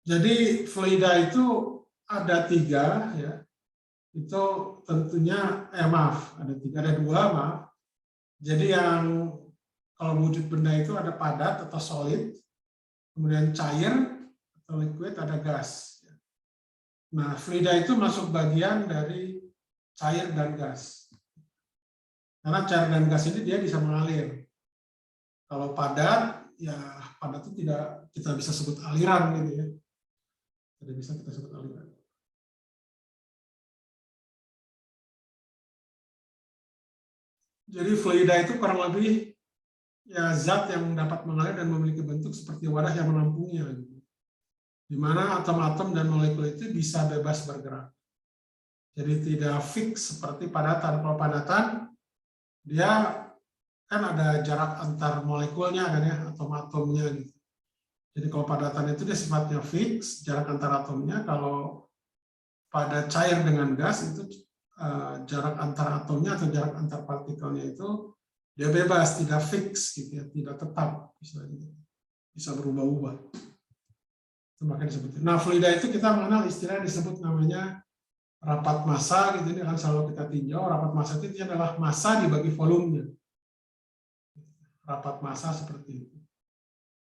Speaker 1: Jadi fluida itu ada 3 ya. Itu tentunya ada 2 maaf. Jadi yang kalau wujud benda itu ada padat atau solid, kemudian cair atau liquid, ada gas. Nah, fluida itu masuk bagian dari cair dan gas. Karena cair dan gas ini dia bisa mengalir. Kalau padat, ya padat itu tidak kita bisa sebut aliran gitu ya. Tidak bisa kita sebut aliran. Jadi fluida itu kurang lebih ya zat yang dapat mengalir dan memiliki bentuk seperti wadah yang menampungnya, di mana atom-atom dan molekul itu bisa bebas bergerak. Jadi tidak fix seperti padatan. Kalau padatan dia kan ada jarak antar molekulnya kan ya, atom-atomnya gitu. Jadi kalau padatan itu dia sifatnya fix, jarak antar atomnya. Kalau pada cair dengan gas itu jarak antar atomnya atau jarak antar partikelnya itu dia bebas, tidak fix gitu ya, tidak tetap, bisa berubah-ubah. Itu makanya disebut. Nah, fluida itu kita mengenal istilah disebut namanya rapat massa gitu, ini akan selalu kita tinjau. Rapat massa itu adalah massa dibagi volumenya. Rapat massa seperti itu.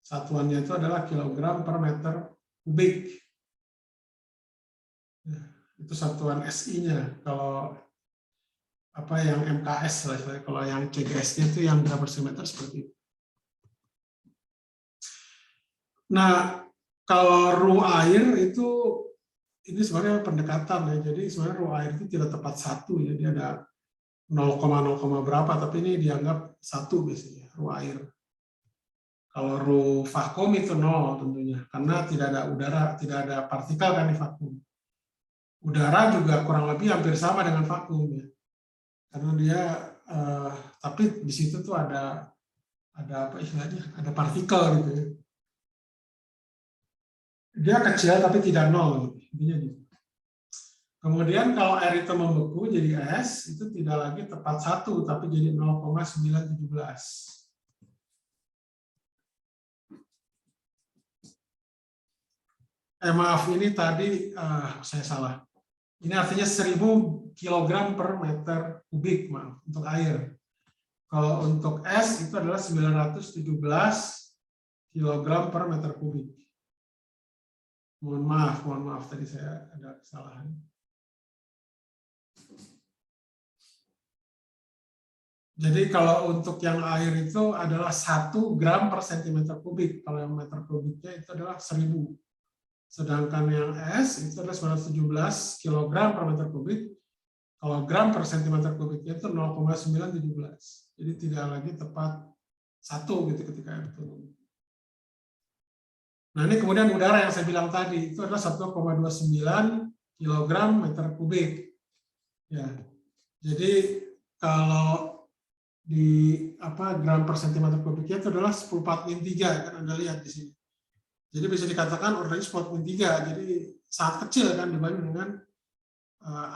Speaker 1: Satuannya itu adalah kilogram per meter kubik. Ya, itu satuan SI-nya. Kalau apa yang MKS lah, kalau yang CGS-nya itu yang gram per centimeter seperti itu. Nah, kalau ru air itu ini sebenarnya pendekatan ya. Jadi sebenarnya ru air itu tidak tepat satu ya. Dia ada 0,0, berapa, tapi ini dianggap satu biasanya ru air. Kalau ru vakum itu 0 tentunya, karena tidak ada udara, tidak ada partikel kan di vakum. Udara juga kurang lebih hampir sama dengan vakum ya. Karena dia tapi di situ tuh ada apa istilahnya, ada partikel gitu ya. Dia kecil tapi tidak nol, intinya gitu. Kemudian kalau air itu membeku jadi es, itu tidak lagi tepat satu tapi jadi 0,917. Maaf, ini tadi saya salah. Ini artinya 1000 kg per meter kubik, maaf, untuk air. Kalau untuk es itu adalah 917 kg per meter kubik. Mohon maaf tadi saya ada kesalahan. Jadi kalau untuk yang air itu adalah 1 gram per sentimeter kubik. Kalau yang meter kubiknya itu adalah 1000. Sedangkan yang es itu adalah 917 kg per meter kubik. Kalau gram per sentimeter kubiknya itu 0,917. Jadi tidak lagi tepat satu gitu ketika air turun. Nah ini kemudian udara yang saya bilang tadi itu adalah 1,29 kg meter kubik. Ya, jadi kalau di gram per sentimeter kubiknya itu adalah 10⁻³ kan Anda lihat di sini. Jadi bisa dikatakan ordernya 10⁻³. Jadi sangat kecil kan dibanding dengan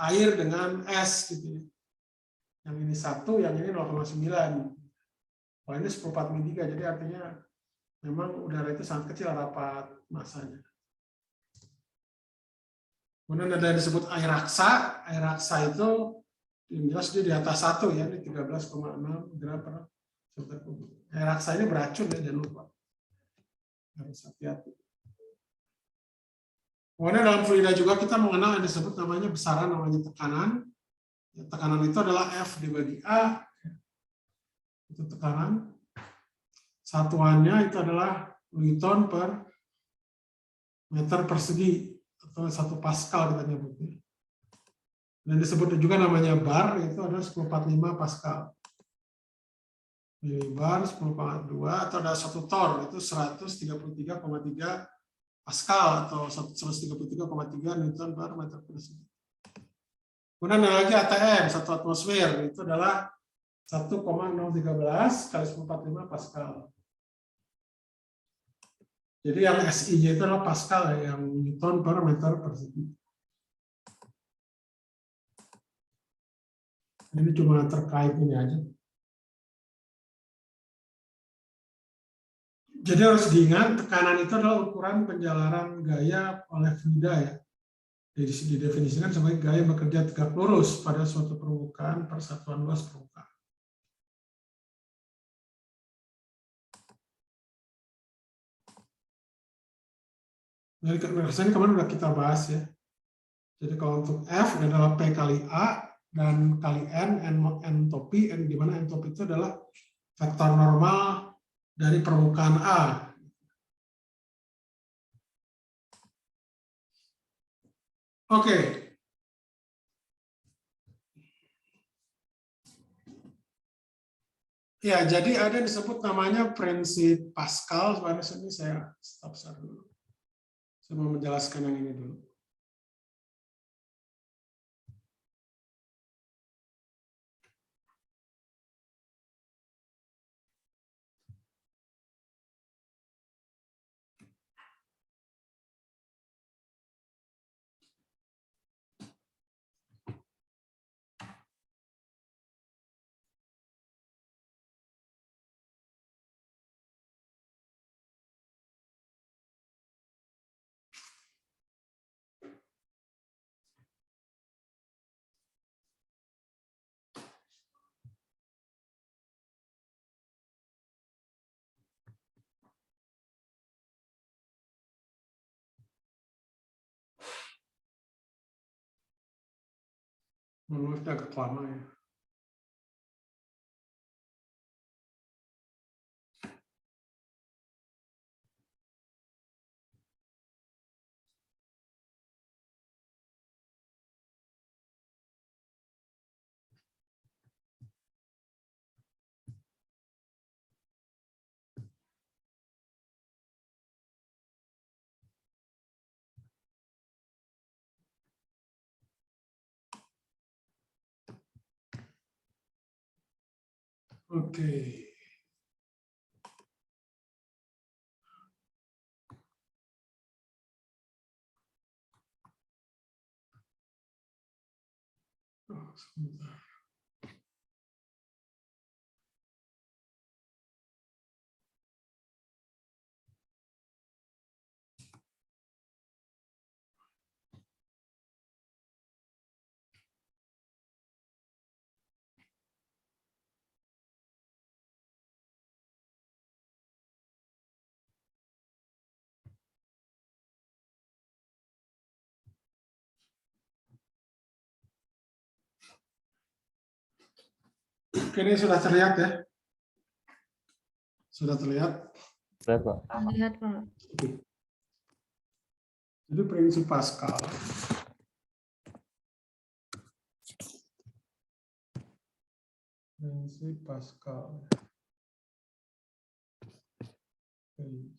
Speaker 1: air dengan es gitu ya. Yang ini 1, yang ini 0,9. Kalau ini 10⁻³, jadi artinya memang udara itu sangat kecil rapat masanya. Kemudian ada yang disebut air raksa. Air raksa itu jelas dia di atas 1 ya, ini 13,6 gram per meter kubik. Air raksa ini beracun ya, jangan lupa. Harus hati-hati. Kemudian dalam fluida juga kita mengenal yang disebut namanya besaran, namanya tekanan. Tekanan itu adalah F dibagi A. Itu tekanan. Satuannya itu adalah Newton per meter persegi atau 1 Pascal kita nyebutnya. Dan disebut juga namanya bar, itu adalah 10⁻⁵ Pascal. Milibar 10,2 atau ada 1 torr itu 133,3 Pascal atau 133,3 Newton per meter persegi. Kemudian ada lagi ATM, 1 atmosfer, itu adalah 1,013 kali 10⁻⁵ Pascal. Jadi yang SI-nya itu adalah Pascal ya, yang Newton per meter persegi. Ini cuma terkait ini aja. Jadi harus diingat, tekanan itu adalah ukuran penjalaran gaya oleh fluida ya. Didefinisikan sebagai gaya bekerja tegak lurus pada suatu permukaan persatuan luas permukaan. Dari kebiasaan kemarin sudah kita bahas ya. Jadi kalau untuk F adalah P kali A dan kali N entopi, di mana entopi itu adalah vektor normal dari permukaan A. Oke. Ya, jadi ada yang disebut namanya prinsip Pascal. Sebenarnya ini saya stop dulu. Saya mau menjelaskan yang ini dulu. Menulisnya agak lama ya. Oke. Oh, sebentar. Oke, ini sudah terlihat ya. Sudah terlihat.
Speaker 6: Lihat, Pak.
Speaker 2: Lihat, Pak.
Speaker 1: Jadi prinsip Pascal. Prinsip Pascal. Prinsip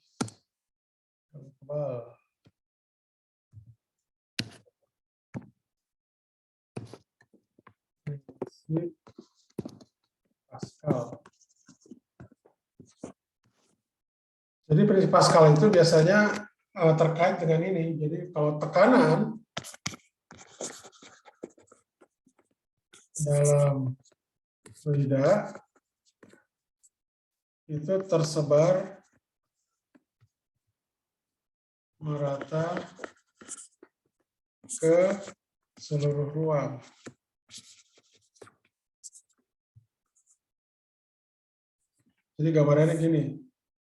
Speaker 1: Pascal. Jadi prinsip Pascal itu biasanya terkait dengan ini. Jadi kalau tekanan dalam fluida itu tersebar merata ke seluruh ruang. Jadi gambarannya gini.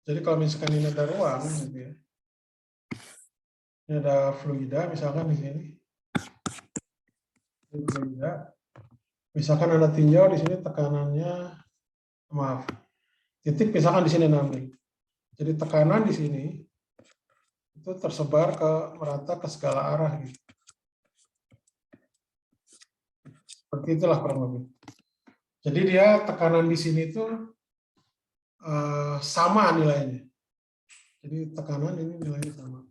Speaker 1: Jadi kalau misalkan ini ada ruang, gitu ya. Ini ada fluida, misalkan di sini. Ini fluida. Misalkan ada tinjau di sini tekanannya, maaf, titik misalkan di sini 6. Jadi tekanan di sini itu tersebar merata ke segala arah, gitu. Seperti itulah kurang lebih. Jadi dia tekanan di sini itu sama nilainya. Jadi tekanan ini nilainya sama.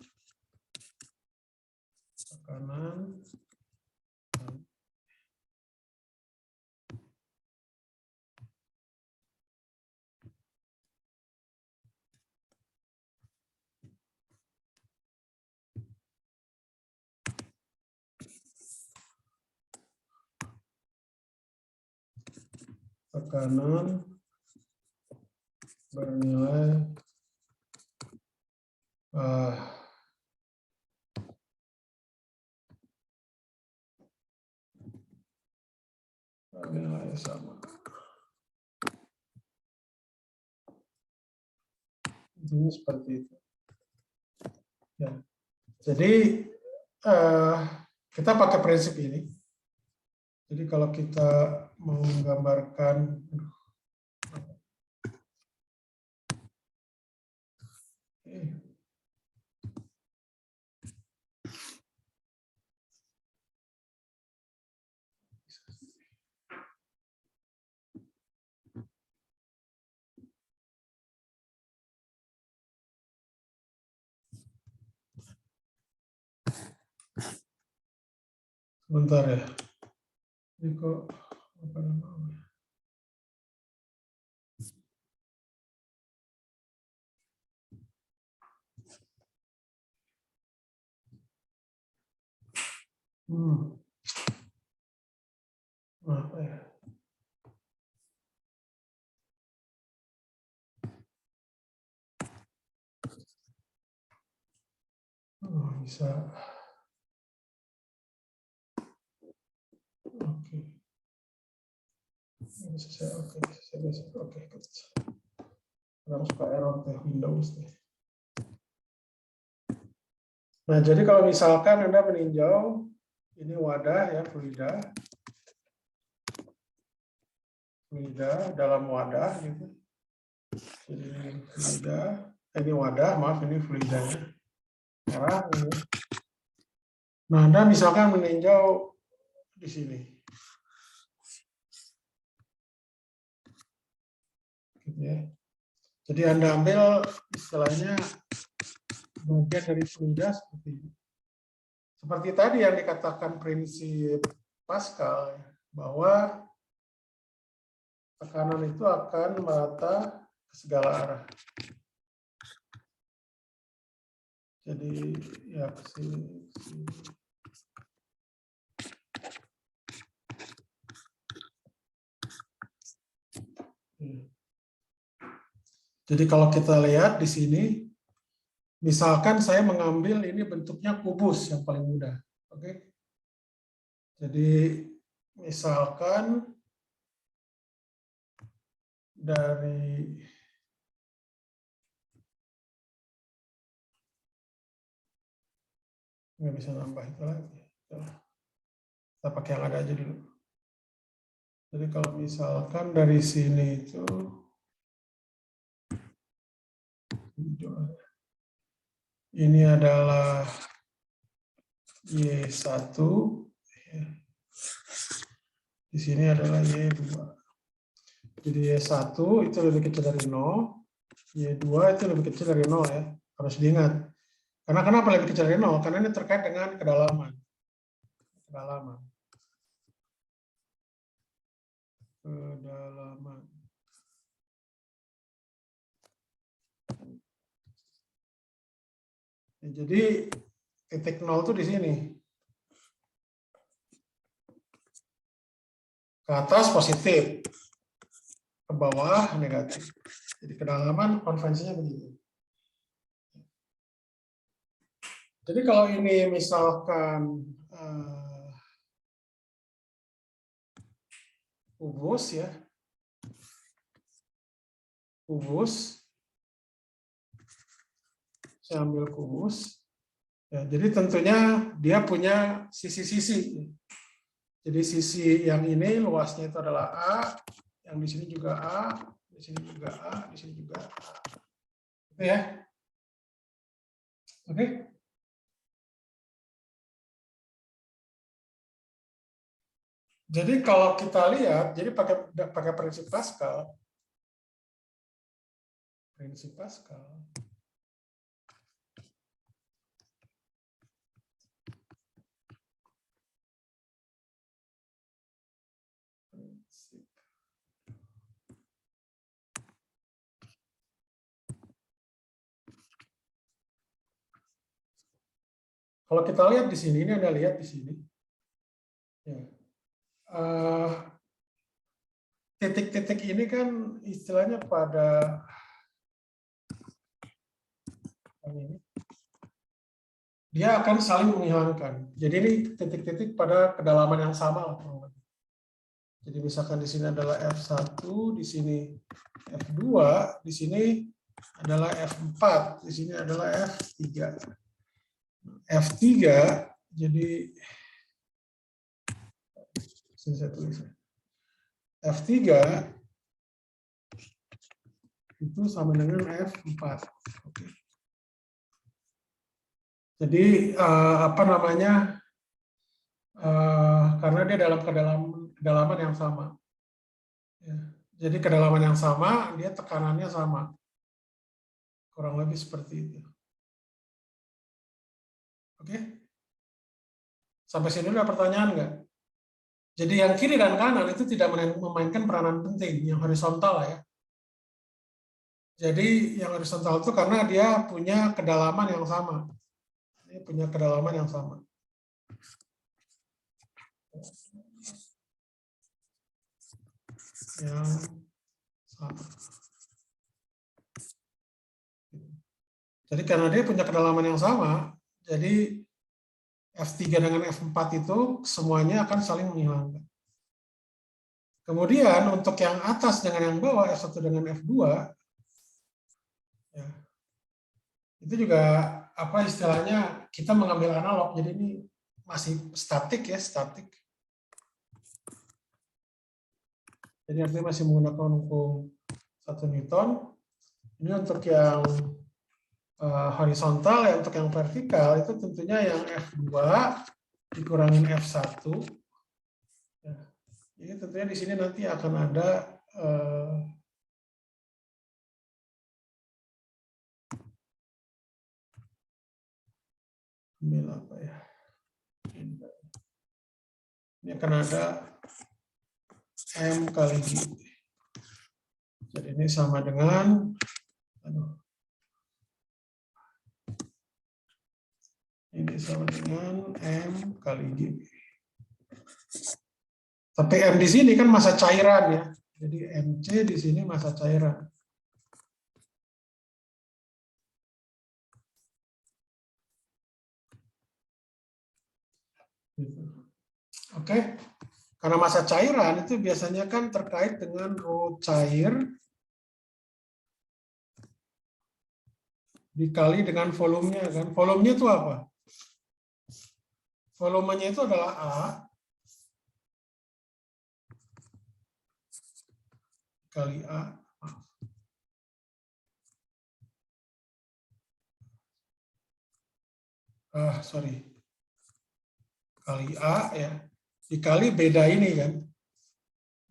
Speaker 1: Tekanan bernilai bernilai sama. Ini seperti itu. Ya. Jadi kita pakai prinsip ini. Jadi kalau kita mau menggambarkan sebentar ya. Ini kok apa namanya? Apa ya? Bisa. Oke. Oke. Harus suka error teh Windows nih. Nah, jadi kalau misalkan Anda meninjau ini wadah ya fluida. fluida dalam wadah gitu. Jadi fluida, ini wadah, maaf ini fluidanya. Merah ini. Nah, Anda misalkan meninjau di sini. Gitu ya. Jadi Anda ambil istilahnya bagian dari fluida seperti ini. Seperti tadi yang dikatakan prinsip Pascal, bahwa tekanan itu akan merata ke segala arah. Jadi ya ke sini. Jadi kalau kita lihat di sini, misalkan saya mengambil ini bentuknya kubus yang paling mudah. Oke. Jadi misalkan dari nggak bisa nambah itu lagi. Kita pakai yang ada aja dulu. Jadi kalau misalkan dari sini itu ini adalah Y1, di sini adalah Y2. Jadi Y1 itu lebih kecil dari 0, Y2 itu lebih kecil dari 0 ya, harus diingat. Karena kenapa lebih kecil dari 0? Karena ini terkait dengan kedalaman. Kedalaman. Jadi titik 0 itu di sini. Ke atas positif, ke bawah negatif. Jadi kedalaman konvensinya begitu. Jadi kalau ini misalkan kubus ya, kubus, saya ambil kubus. Ya, jadi tentunya dia punya sisi-sisi. Jadi sisi yang ini luasnya itu adalah A, yang di sini juga A, di sini juga A, di sini juga A. Oke ya? Oke? Jadi kalau kita lihat, jadi pakai prinsip Pascal. Prinsip Pascal. Kalau kita lihat di sini, ini Anda lihat di sini. Ya. Titik-titik ini kan istilahnya pada ini, dia akan saling menghilangkan. Jadi ini titik-titik pada kedalaman yang sama. Jadi misalkan di sini adalah F1, di sini F2, di sini adalah F4, di sini adalah F3. F3 jadi sini saya tulis. F3 itu sama dengan F4. Oke. Jadi apa namanya? Karena dia dalam kedalaman yang sama. Ya. Jadi kedalaman yang sama, dia tekanannya sama. Kurang lebih seperti itu. Oke? Sampai sini ada pertanyaan nggak? Jadi yang kiri dan kanan itu tidak memainkan peranan penting, yang horizontal ya. Jadi yang horizontal itu karena dia punya kedalaman yang sama. Ini punya kedalaman yang sama. Yang sama. Jadi karena dia punya kedalaman yang sama, jadi F3 dengan F4 itu semuanya akan saling menghilangkan. Kemudian untuk yang atas dengan yang bawah, F1 dengan F2, ya, itu juga apa istilahnya, kita mengambil analog, jadi ini masih statik ya, statik. Jadi artinya masih menggunakan hukum 1 Newton. Ini untuk yang horizontal, ya untuk yang vertikal itu tentunya yang F2 dikurangin F1. Ya. Jadi tentunya di sini nanti akan ada ambil apa ya? Ini akan ada M kali G. Jadi ini sama dengan, ini sama dengan M kali G. Tapi M di sini kan massa cairan ya. Jadi MC di sini massa cairan. Oke. Karena massa cairan itu biasanya kan terkait dengan rho cair dikali dengan volumenya kan. Volumenya itu apa? Volumenya itu adalah A kali A. Kali A ya. Dikali beda ini kan.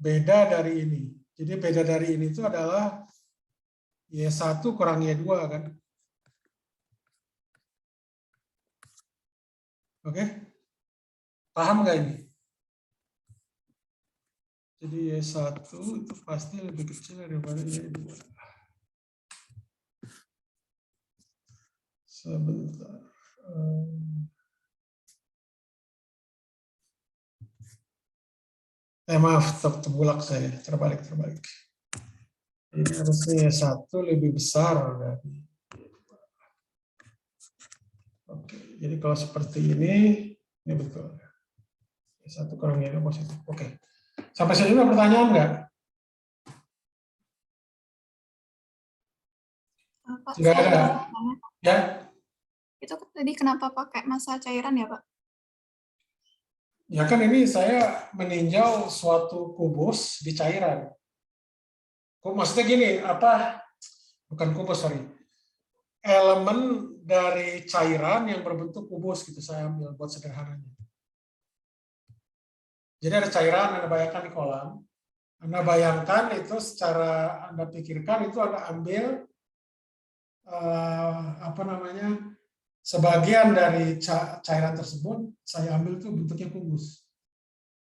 Speaker 1: Beda dari ini. Jadi beda dari ini itu adalah Y1 kurang Y2 kan. Oke? Paham nggak ini? Jadi Y1 itu pasti lebih kecil daripada Y2. Sebentar. Maaf, terbulak saya, terbalik. Ini harusnya Y1 lebih besar dari. Oke, jadi kalau seperti ini betul. Y1 kurang Y2 positif. Oke. Sampai sini ada pertanyaan nggak?
Speaker 4: Pak,
Speaker 1: Nggak ada. Ya.
Speaker 4: Itu tadi kenapa pakai massa cairan ya, Pak?
Speaker 1: Ya kan ini saya meninjau suatu kubus di cairan. Maksudnya gini, bukan kubus, sorry. Elemen dari cairan yang berbentuk kubus gitu saya ambil buat sederhananya. Jadi ada cairan, Anda bayangkan di kolam. Anda bayangkan itu secara Anda pikirkan itu Anda ambil sebagian dari cairan tersebut saya ambil itu bentuknya kubus.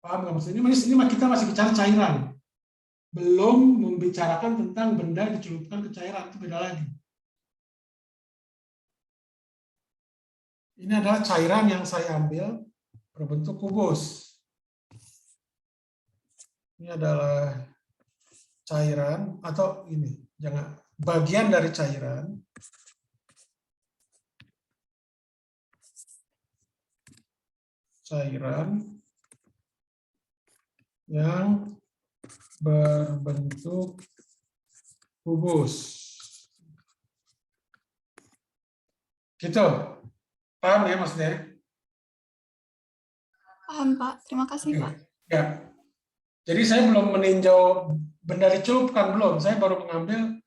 Speaker 1: Paham nggak maksudnya? Ini kita masih bicara cairan, belum membicarakan tentang benda yang dicelupkan ke cairan, itu beda lagi. Ini adalah cairan yang saya ambil berbentuk kubus. Ini adalah cairan atau ini bagian dari cairan. Yang berbentuk kubus. Gitu. Paham ya maksudnya?
Speaker 4: Paham, Pak. Terima kasih, Pak.
Speaker 1: Ya. Jadi saya belum meninjau benda dicelupkan, belum. Saya baru mengambil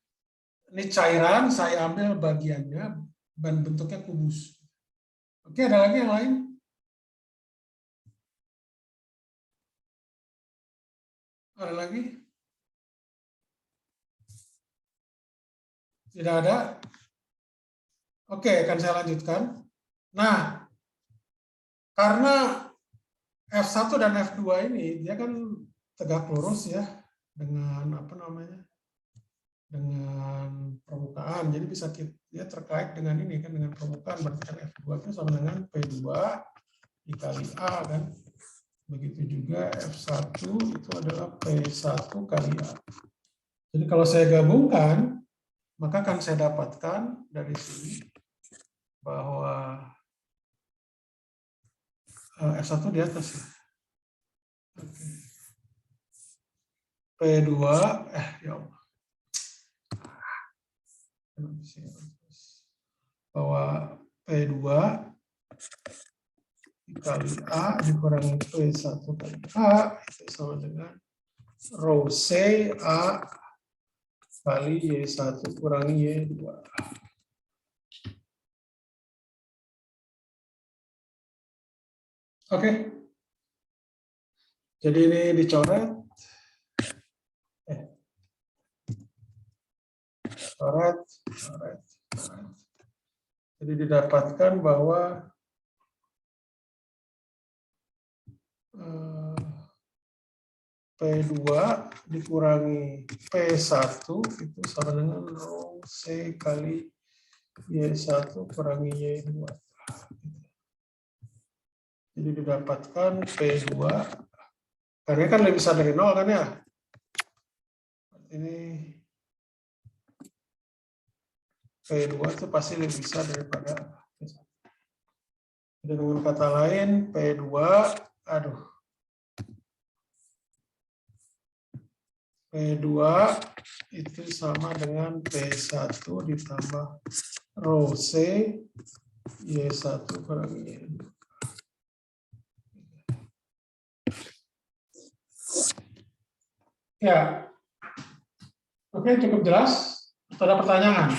Speaker 1: ini cairan, saya ambil bagiannya dan bentuknya kubus. Oke, ada lagi yang lain? Ada lagi? Tidak ada? Oke, akan saya lanjutkan. Nah, karena F1 dan F2 ini dia kan tegak lurus ya dengan dengan permukaan. Jadi bisa dia terkait dengan ini kan, dengan permukaan, berarti kan F2 itu sama dengan P2 dikali A kan. Begitu juga F1 itu adalah P1 kali A. Jadi kalau saya gabungkan, maka akan saya dapatkan dari sini bahwa F1 di atas ya. Oke. P2, ya Allah. Bahwa P2 dikali A dikurangi P1 kali A itu sama dengan rho C A kali Y1 kurangi Y2. Oke. Jadi ini dicoret. Coret. Jadi didapatkan bahwa P2 dikurangi P1 itu sama dengan rho C kali Y1 kurangi Y2. Jadi didapatkan P2, karena kan lebih besar dari 0 kan ya. Ini P2 itu pasti lebih besar daripada P1. Jadi dengan kata lain, P2, P2 itu sama dengan P1 ditambah rho C Y1 kurangi Y2. Ya, oke, cukup jelas. Atau ada pertanyaan?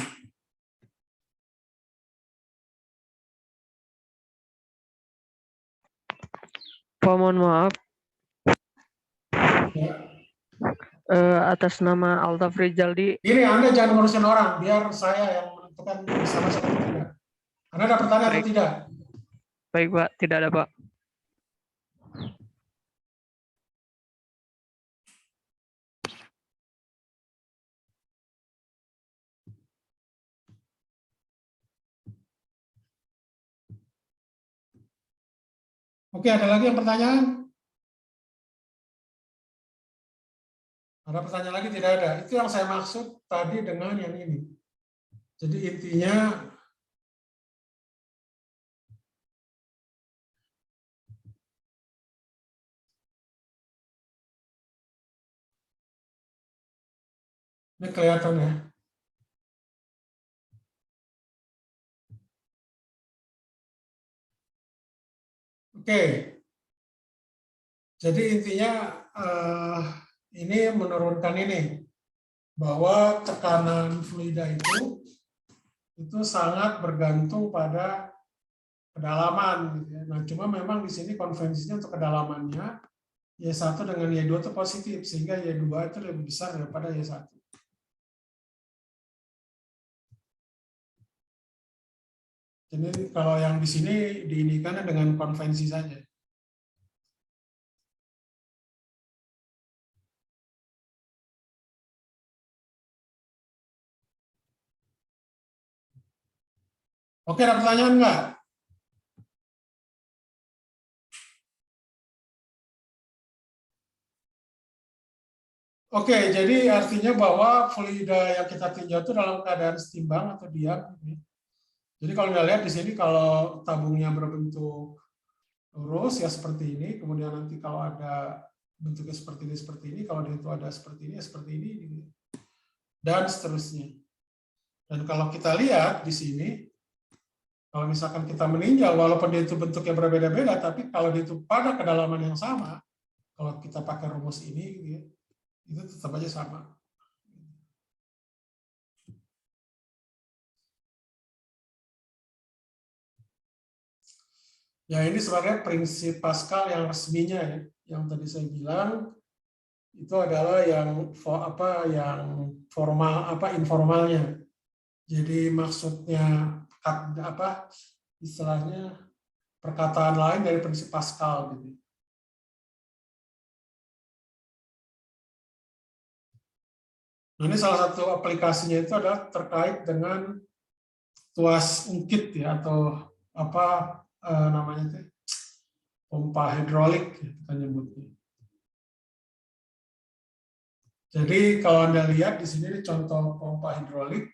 Speaker 7: Pak, mohon maaf.
Speaker 1: Ya.
Speaker 7: Atas nama Altaf Rizaldi.
Speaker 1: Ini Anda jangan ngurusin orang, biar saya yang menentukan bisa masuk atau tidak. Anda ada pertanyaan atau tidak?
Speaker 7: Baik, Pak. Tidak ada, Pak.
Speaker 1: Oke, ada lagi yang pertanyaan? Ada pertanyaan lagi? Tidak ada. Itu yang saya maksud tadi dengan yang ini. Jadi intinya ini kelihatan ya. Oke. Jadi intinya ini menurunkan ini, bahwa tekanan fluida itu sangat bergantung pada kedalaman. Gitu ya. Nah, cuma memang di sini konvensinya untuk kedalamannya Y1 dengan Y2 itu positif, sehingga Y2 itu lebih besar daripada Y1. Jadi kalau yang di sini diinikan dengan konvensi saja. Oke, ada pertanyaan enggak? Oke, jadi artinya bahwa fluida yang kita tinjau itu dalam keadaan setimbang atau diam. Jadi kalau Anda lihat di sini, kalau tabungnya berbentuk lurus ya seperti ini, kemudian nanti kalau ada bentuknya seperti ini, kalau dia itu ada seperti ini, ya seperti ini, dan seterusnya. Dan kalau kita lihat di sini, kalau misalkan kita meninjau, walaupun dia itu bentuknya berbeda-beda, tapi kalau dia itu pada kedalaman yang sama, kalau kita pakai rumus ini, itu tetap aja sama. Ya, ini sebagai prinsip Pascal yang resminya ya, yang tadi saya bilang itu adalah yang formal informalnya. Jadi maksudnya istilahnya perkataan lain dari prinsip Pascal gitu. Nah, ini salah satu aplikasinya itu adalah terkait dengan tuas ungkit ya, atau namanya itu pompa hidrolik kita nyebutnya. Jadi kalau Anda lihat di sini contoh pompa hidrolik.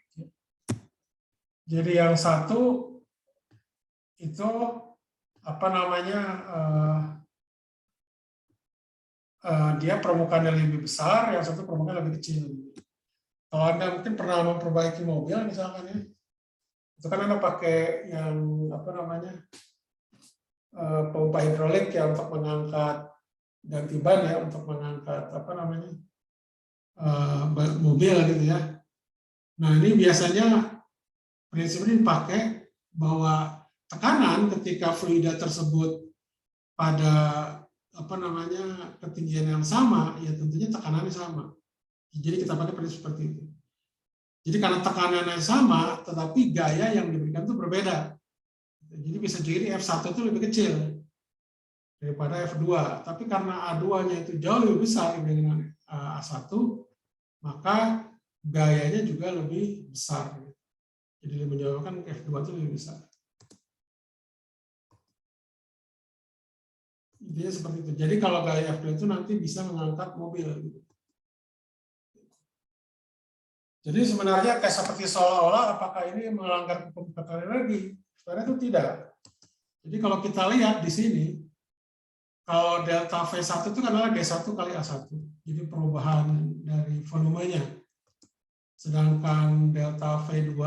Speaker 1: Jadi yang satu itu dia permukaannya lebih besar, yang satu permukaan lebih kecil. Kalau Anda mungkin pernah memperbaiki mobil misalkan ya, itu kan Anda pakai yang pompa hidrolik yang untuk mengangkat ganti ban ya untuk mengangkat apa namanya mobil gitu ya. Nah ini biasanya prinsip ini dipakai bahwa tekanan ketika fluida tersebut pada apa namanya ketinggian yang sama, ya tentunya tekanannya sama. Jadi kita pakai prinsip seperti itu. Jadi karena tekanannya sama, tetapi gaya yang diberikan itu berbeda. Jadi bisa jadi F1 itu lebih kecil daripada F2. Tapi karena A2-nya itu jauh lebih besar dengan A1, maka gayanya juga lebih besar. Jadi menyebabkan F2 itu lebih besar. Intinya seperti itu. Jadi kalau gaya F2 itu nanti bisa mengangkat mobil. Jadi sebenarnya kayak seperti seolah-olah apakah ini melanggar hukum tekanan energi? Sebenarnya itu tidak. Jadi kalau kita lihat di sini, kalau delta V1 itu kan adalah G1 kali A1. Jadi perubahan dari volumenya. Sedangkan delta V2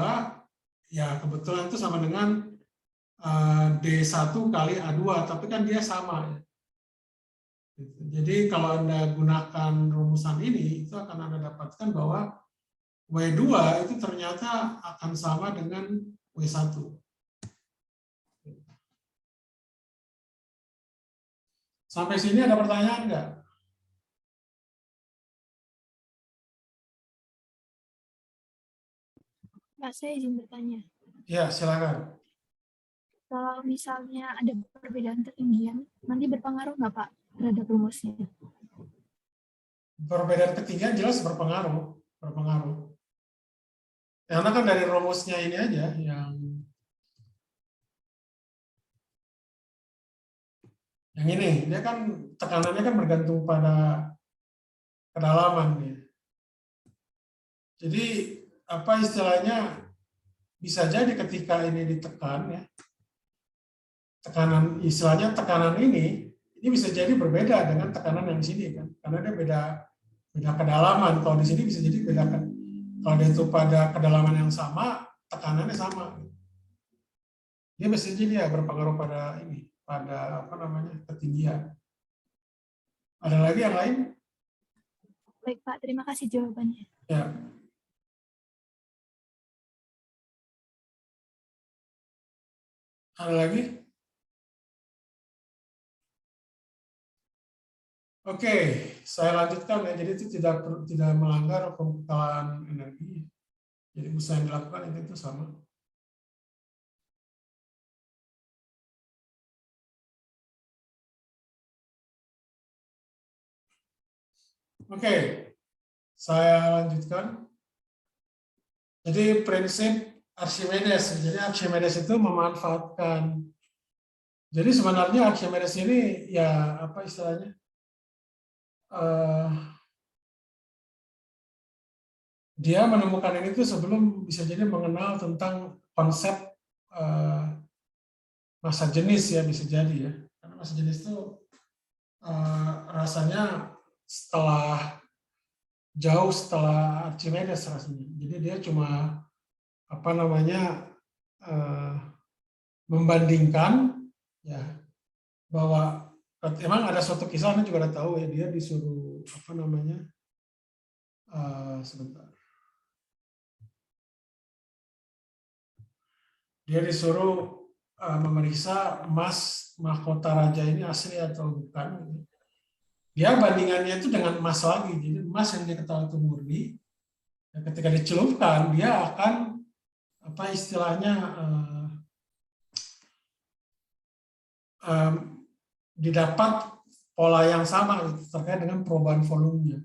Speaker 1: ya kebetulan itu sama dengan D1 kali A2, tapi kan dia sama. Jadi kalau Anda gunakan rumusan ini, itu akan Anda dapatkan bahwa W2 itu ternyata akan sama dengan W1. Sampai sini ada pertanyaan nggak?
Speaker 4: Pak, saya izin bertanya.
Speaker 1: Ya, silakan.
Speaker 4: Kalau misalnya ada perbedaan ketinggian, nanti berpengaruh nggak Pak terhadap rumusnya?
Speaker 1: Perbedaan ketinggian jelas berpengaruh. Karena kan dari rumusnya ini aja yang ini, dia kan tekanannya kan bergantung pada kedalaman ya. Jadi apa istilahnya, bisa jadi ketika ini ditekan ya, tekanan istilahnya tekanan ini bisa jadi berbeda dengan tekanan yang di sini kan, karena dia beda kedalaman. Kalau di sini bisa jadi beda kan. Kalau dia itu pada kedalaman yang sama, tekanannya sama. Dia bisa jadi ya berpengaruh pada ini, pada apa namanya ketinggian. Ada lagi yang lain?
Speaker 4: Baik Pak, terima kasih jawabannya.
Speaker 1: Ya. Ada lagi? Oke, saya lanjutkan ya. Jadi itu tidak melanggar hukum kekalahan energi. Jadi usaha yang dilakukan itu sama. Oke, saya lanjutkan. Jadi prinsip Archimedes. Jadi Archimedes itu memanfaatkan. Jadi sebenarnya Archimedes ini ya apa istilahnya? Dia menemukan ini tuh sebelum bisa jadi mengenal tentang konsep massa jenis ya, bisa jadi ya. Karena massa jenis itu rasanya jauh setelah Archimedes rasanya. Jadi dia cuma apa namanya membandingkan ya bahwa emang ada suatu kisah, Anda juga udah tahu ya, dia disuruh apa namanya sebentar. Dia disuruh memeriksa emas mahkota raja ini asli atau bukan. Dia bandingannya itu dengan emas lagi. Jadi emas yang dia ketahui itu murni, ketika dicelupkan dia akan apa istilahnya didapat pola yang sama gitu, terkait dengan perubahan volumenya.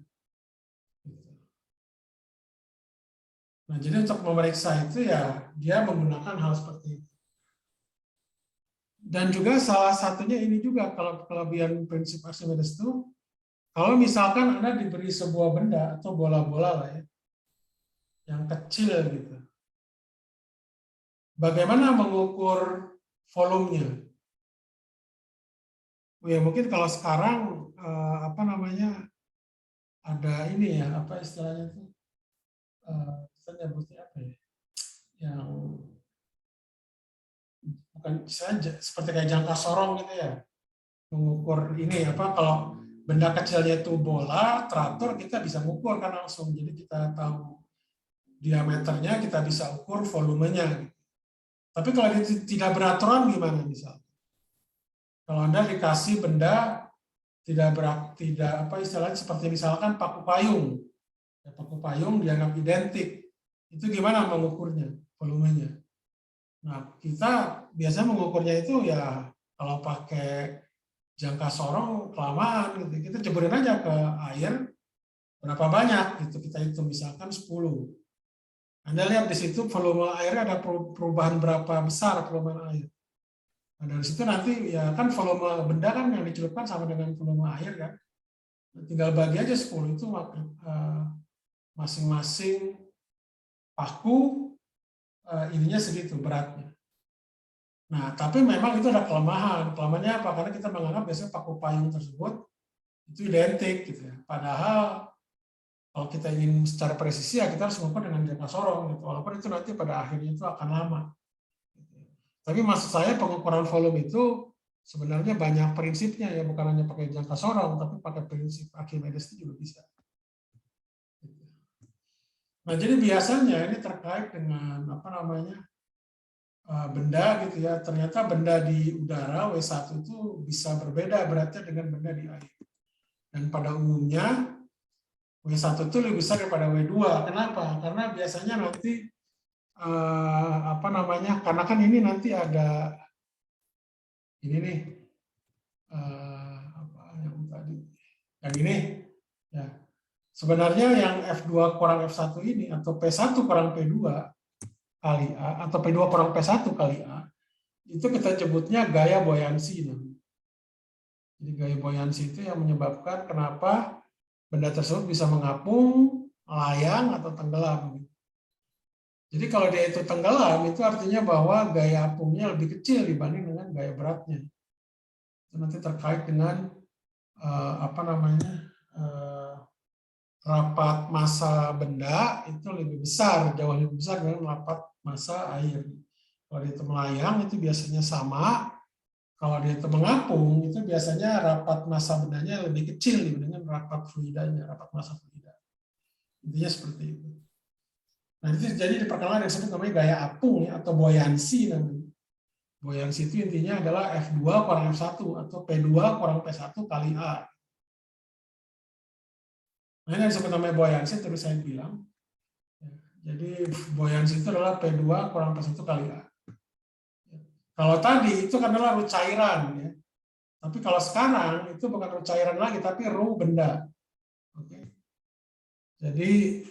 Speaker 1: Nah, jadi untuk memeriksa itu ya dia menggunakan hal seperti itu. Dan juga salah satunya ini juga, kalau kelebihan prinsip Archimedes itu, kalau misalkan Anda diberi sebuah benda atau bola-bola lah ya, yang kecil gitu, bagaimana mengukur volumenya? Ya mungkin kalau sekarang apa namanya ada ini ya, apa istilahnya itu, kita nyebutnya apa ya, yang bukan saja seperti kayak jangka sorong gitu ya, mengukur ini apa, kalau benda kecilnya itu bola, teratur, kita bisa mengukur kan langsung. Jadi kita tahu diameternya, kita bisa ukur volumenya. Tapi kalau tidak beraturan gimana misalnya? Kalau Anda dikasih benda tidak apa istilahnya seperti misalkan paku payung. Ya, paku payung dianggap identik. Itu gimana mengukurnya, volumenya? Nah, kita biasanya mengukurnya itu ya kalau pakai jangka sorong kelamaan gitu. Kita jeburin aja ke air berapa banyak gitu, kita hitung misalkan 10. Anda lihat di situ volume airnya ada perubahan berapa besar volume air. Nah, dari situ nanti ya kan volume benda kan yang dicelupkan sama dengan volume air kan. Tinggal bagi aja 10 itu masing-masing paku ininya segitu beratnya. Nah, tapi memang itu ada kelemahan. Kelemahannya apa? Karena kita menganggap biasanya paku payung tersebut itu identik gitu ya. Padahal kalau kita ingin secara presisi ya kita harus mengukur dengan jangka sorong gitu. Walaupun itu nanti pada akhirnya itu akan lama. Tapi maksud saya pengukuran volume itu sebenarnya banyak prinsipnya ya, bukan hanya pakai jangka sorong, tapi pakai prinsip Archimedes itu juga bisa. Nah, jadi biasanya ini terkait dengan apa namanya benda gitu ya. Ternyata benda di udara W1 itu bisa berbeda beratnya dengan benda di air. Dan pada umumnya W1 itu lebih besar daripada W2. Kenapa? Karena biasanya nanti apa namanya? Karena kan ini nanti ada ini nih apa yang tadi yang ini ya. Sebenarnya yang F2 kurang F1 ini atau P1 kurang P2 kali A atau P2 kurang P1 kali A itu kita sebutnya gaya buoyancy. Jadi gaya buoyancy itu yang menyebabkan kenapa benda tersebut bisa mengapung, melayang, atau tenggelam. Jadi kalau dia itu tenggelam, itu artinya bahwa gaya apungnya lebih kecil dibanding dengan gaya beratnya. Itu nanti terkait dengan apa namanya rapat massa benda itu lebih besar, jauh lebih besar dengan rapat massa air. Kalau dia itu melayang itu biasanya sama. Kalau dia itu mengapung, itu biasanya rapat massa bendanya lebih kecil dibandingkan rapat fluidanya, rapat massa fluida. Intinya seperti itu. Nah, itu jadi diperkenalkan yang disebut namanya gaya apung ya, atau buoyancy namanya. Buoyancy itu intinya adalah F2 kurang F1 atau P2 kurang P1 kali A. Nah, ini yang disebut namanya buoyancy, terus saya bilang. Jadi buoyancy itu adalah P2 kurang P1 kali A. Kalau tadi itu kan adalah cairan ya. Tapi kalau sekarang itu bukan cairan lagi tapi benda. Oke. Jadi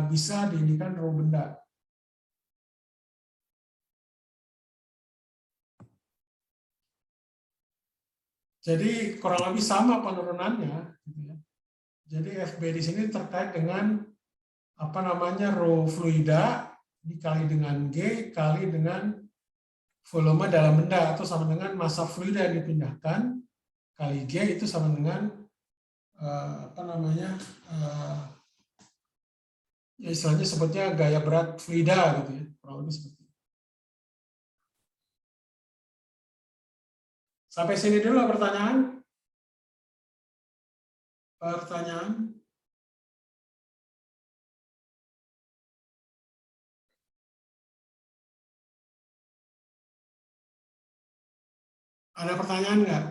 Speaker 1: bisa diinikan benda. Jadi kurang lebih sama penurunannya gitu ya. Jadi FB di sini terkait dengan apa namanya fluida dikali dengan G kali dengan volume dalam benda atau sama dengan massa fluida yang dipindahkan kali G itu sama dengan apa namanya ya istilahnya sebutnya gaya berat fluida gitu ya, kurang lebih seperti itu. Sampai sini dulu pertanyaan. Ada pertanyaan nggak?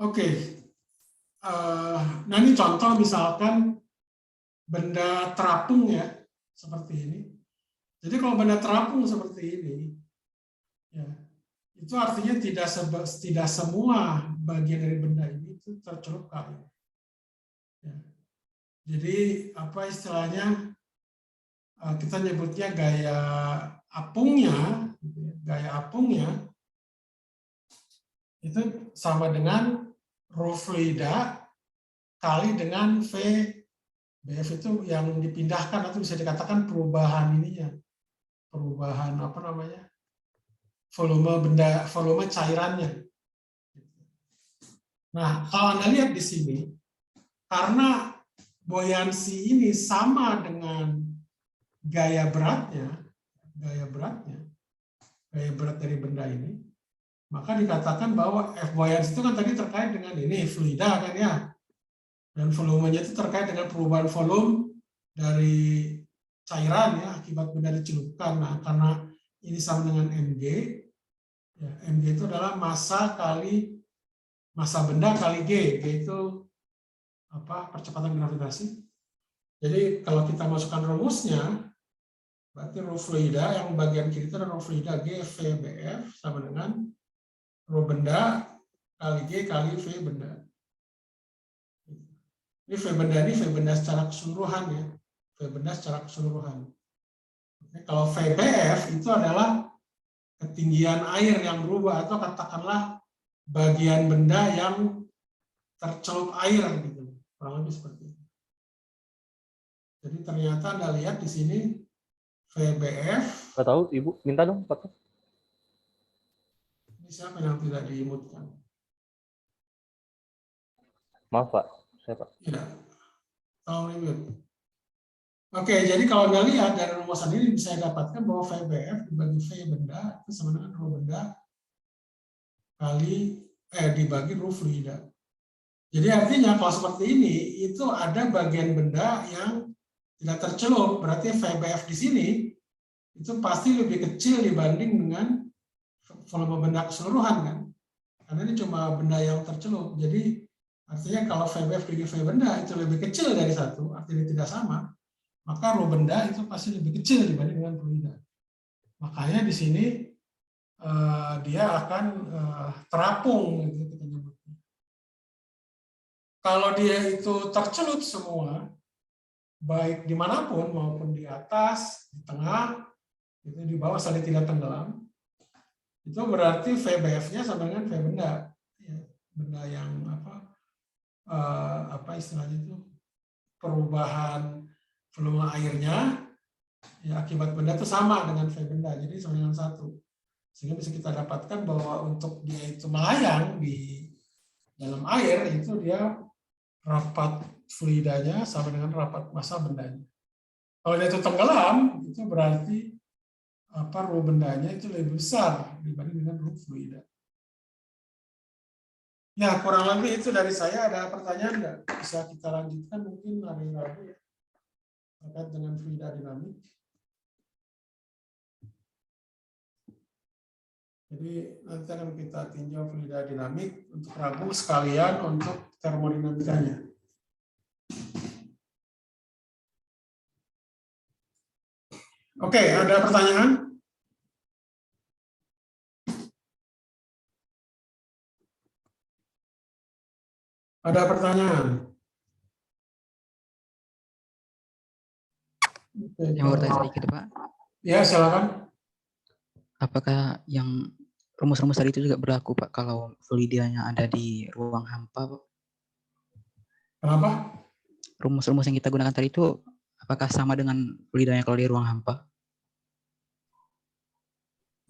Speaker 1: Oke. Nah ini contoh misalkan benda terapung ya, seperti ini. Jadi kalau benda terapung seperti ini, ya, itu artinya tidak semua bagian dari benda ini itu tercelup ke air. Ya. Jadi apa istilahnya? Kita nyebutnya gaya apungnya itu sama dengan rho fluida kali dengan V. BF itu yang dipindahkan atau bisa dikatakan perubahan ininya. Perubahan apa namanya? Volume cairannya. Nah, kalau Anda lihat di sini, karena buoyancy ini sama dengan gaya beratnya, gaya berat dari benda ini, maka dikatakan bahwa F buoyance itu kan tadi terkait dengan ini fluida kan ya, dan volumenya itu terkait dengan perubahan volume dari cairan ya akibat benda dicelupkan. Nah, karena ini sama dengan mg, ya, mg itu adalah massa kali massa benda kali g itu percepatan gravitasi. Jadi kalau kita masukkan rumusnya, berarti rho fluida yang bagian kiri itu adalah rho fluida G V BF sama dengan rho benda kali G kali V benda. Ini V benda secara keseluruhan ya. V benda secara keseluruhan. Oke, kalau VBF itu adalah ketinggian air yang berubah atau katakanlah bagian benda yang tercelup air gitu. Kurang lebih seperti itu. Jadi ternyata Anda lihat di sini VBF.
Speaker 8: Nggak tahu, Ibu. Minta dong, Pak.
Speaker 1: Ini siapa yang tidak diimutkan?
Speaker 8: Maaf, Pak. Saya, Pak.
Speaker 1: Ya. Tolong dimute. Oke, jadi kalau Anda lihat dari rumusan ini bisa dapatkan bahwa VBF dibagi V benda itu sama dengan rho benda kali dibagi rho fluida. Jadi artinya kalau seperti ini itu ada bagian benda yang tidak tercelup, berarti VBF di sini itu pasti lebih kecil dibanding dengan volume benda keseluruhan kan, karena ini cuma benda yang tercelup. Jadi artinya kalau VBF dibagi V benda itu lebih kecil dari satu, artinya tidak sama, maka rho benda itu pasti lebih kecil dibanding dengan fluida. Makanya di sini dia akan terapung gitu kita nyebutnya. Kalau dia itu tercelup semua, baik dimanapun maupun di atas, di tengah, itu di bawah saling tidak tenggelam, itu berarti VBF-nya sama dengan V benda, ya, benda yang apa istilahnya itu perubahan volume airnya ya akibat benda itu sama dengan V benda, jadi sama dengan satu, sehingga bisa kita dapatkan bahwa untuk dia itu melayang di dalam air itu dia rapat fluidanya sama dengan rapat massa bendanya. Kalau dia itu tenggelam, itu berarti rho bendanya itu lebih besar dibanding dengan rho fluida. Ya, kurang lebih itu dari saya. Ada pertanyaan nggak? Bisa kita lanjutkan mungkin hari Rabu ya, terkait dengan fluida dinamik. Jadi nanti akan kita tinjau fluida dinamik untuk Rabu sekalian untuk termodinamikanya. Oke, ada pertanyaan? Ada pertanyaan? Oke,
Speaker 5: Yang mau bertanya sedikit, Pak.
Speaker 1: ya, silakan.
Speaker 5: Apakah yang rumus-rumus tadi itu juga berlaku, Pak, kalau fluidanya ada di ruang hampa, Pak?
Speaker 1: Kenapa?
Speaker 5: Rumus-rumus yang kita gunakan tadi itu apakah sama dengan fluidanya kalau di ruang hampa?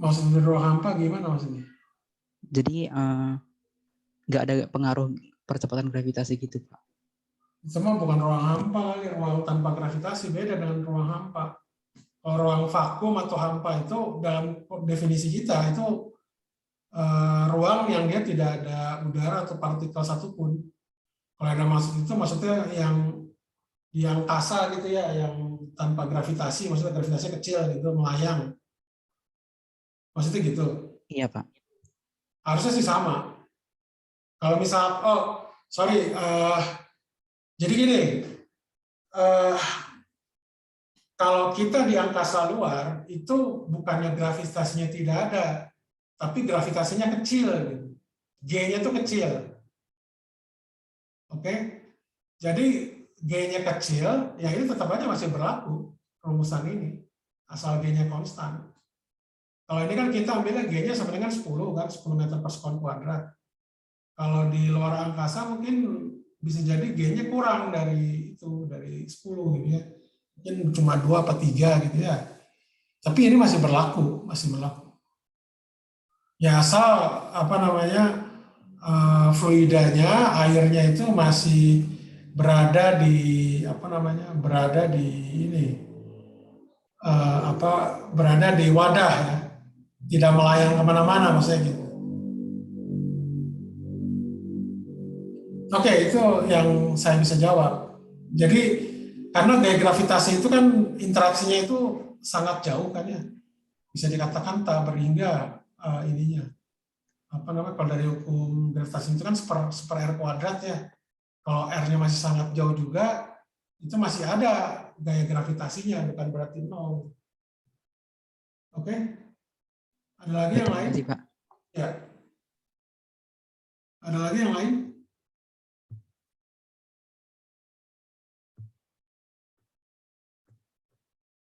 Speaker 1: Maksud di ruang hampa gimana maksudnya?
Speaker 5: Jadi nggak ada pengaruh percepatan gravitasi gitu, Pak?
Speaker 1: Semua bukan ruang hampa, ruang tanpa gravitasi beda dengan ruang hampa. Kalau ruang vakum atau hampa itu dalam definisi kita itu ruang yang dia tidak ada udara atau partikel satupun. Kalau ada maksud itu maksudnya yang di angkasa gitu ya, yang tanpa gravitasi, maksudnya gravitasi kecil gitu, melayang. Maksudnya gitu.
Speaker 5: Iya, Pak.
Speaker 1: Harusnya sih sama. Kalau misal, jadi gini, kalau kita di angkasa luar itu bukannya gravitasinya tidak ada, tapi gravitasinya kecil, gitu. G-nya itu kecil. Oke, jadi G-nya kecil, ya itu tetap aja masih berlaku rumusan ini, asal G-nya konstan. Kalau ini kan kita ambilnya G-nya sama dengan 10 kan, 10 meter per sekon kuadrat. Kalau di luar angkasa mungkin bisa jadi G-nya kurang dari itu, dari 10 gitu ya. Mungkin cuma 2 atau 3 gitu ya. Tapi ini masih berlaku, Ya asal fluidanya, airnya itu masih berada di berada di wadah ya. tidak melayang kemana-mana maksudnya gitu. Oke, itu yang saya bisa jawab. Jadi karena gaya gravitasi itu kan interaksinya itu sangat jauh kan ya, bisa dikatakan tak berhingga ininya. Apa namanya, kalau dari hukum gravitasi itu kan seper r kuadrat ya. Kalau r-nya masih sangat jauh juga, itu masih ada gaya gravitasinya, bukan berarti nol. Oke, ada lagi yang lain?
Speaker 5: Terima kasih, Pak.
Speaker 1: Ya. Ada lagi yang lain?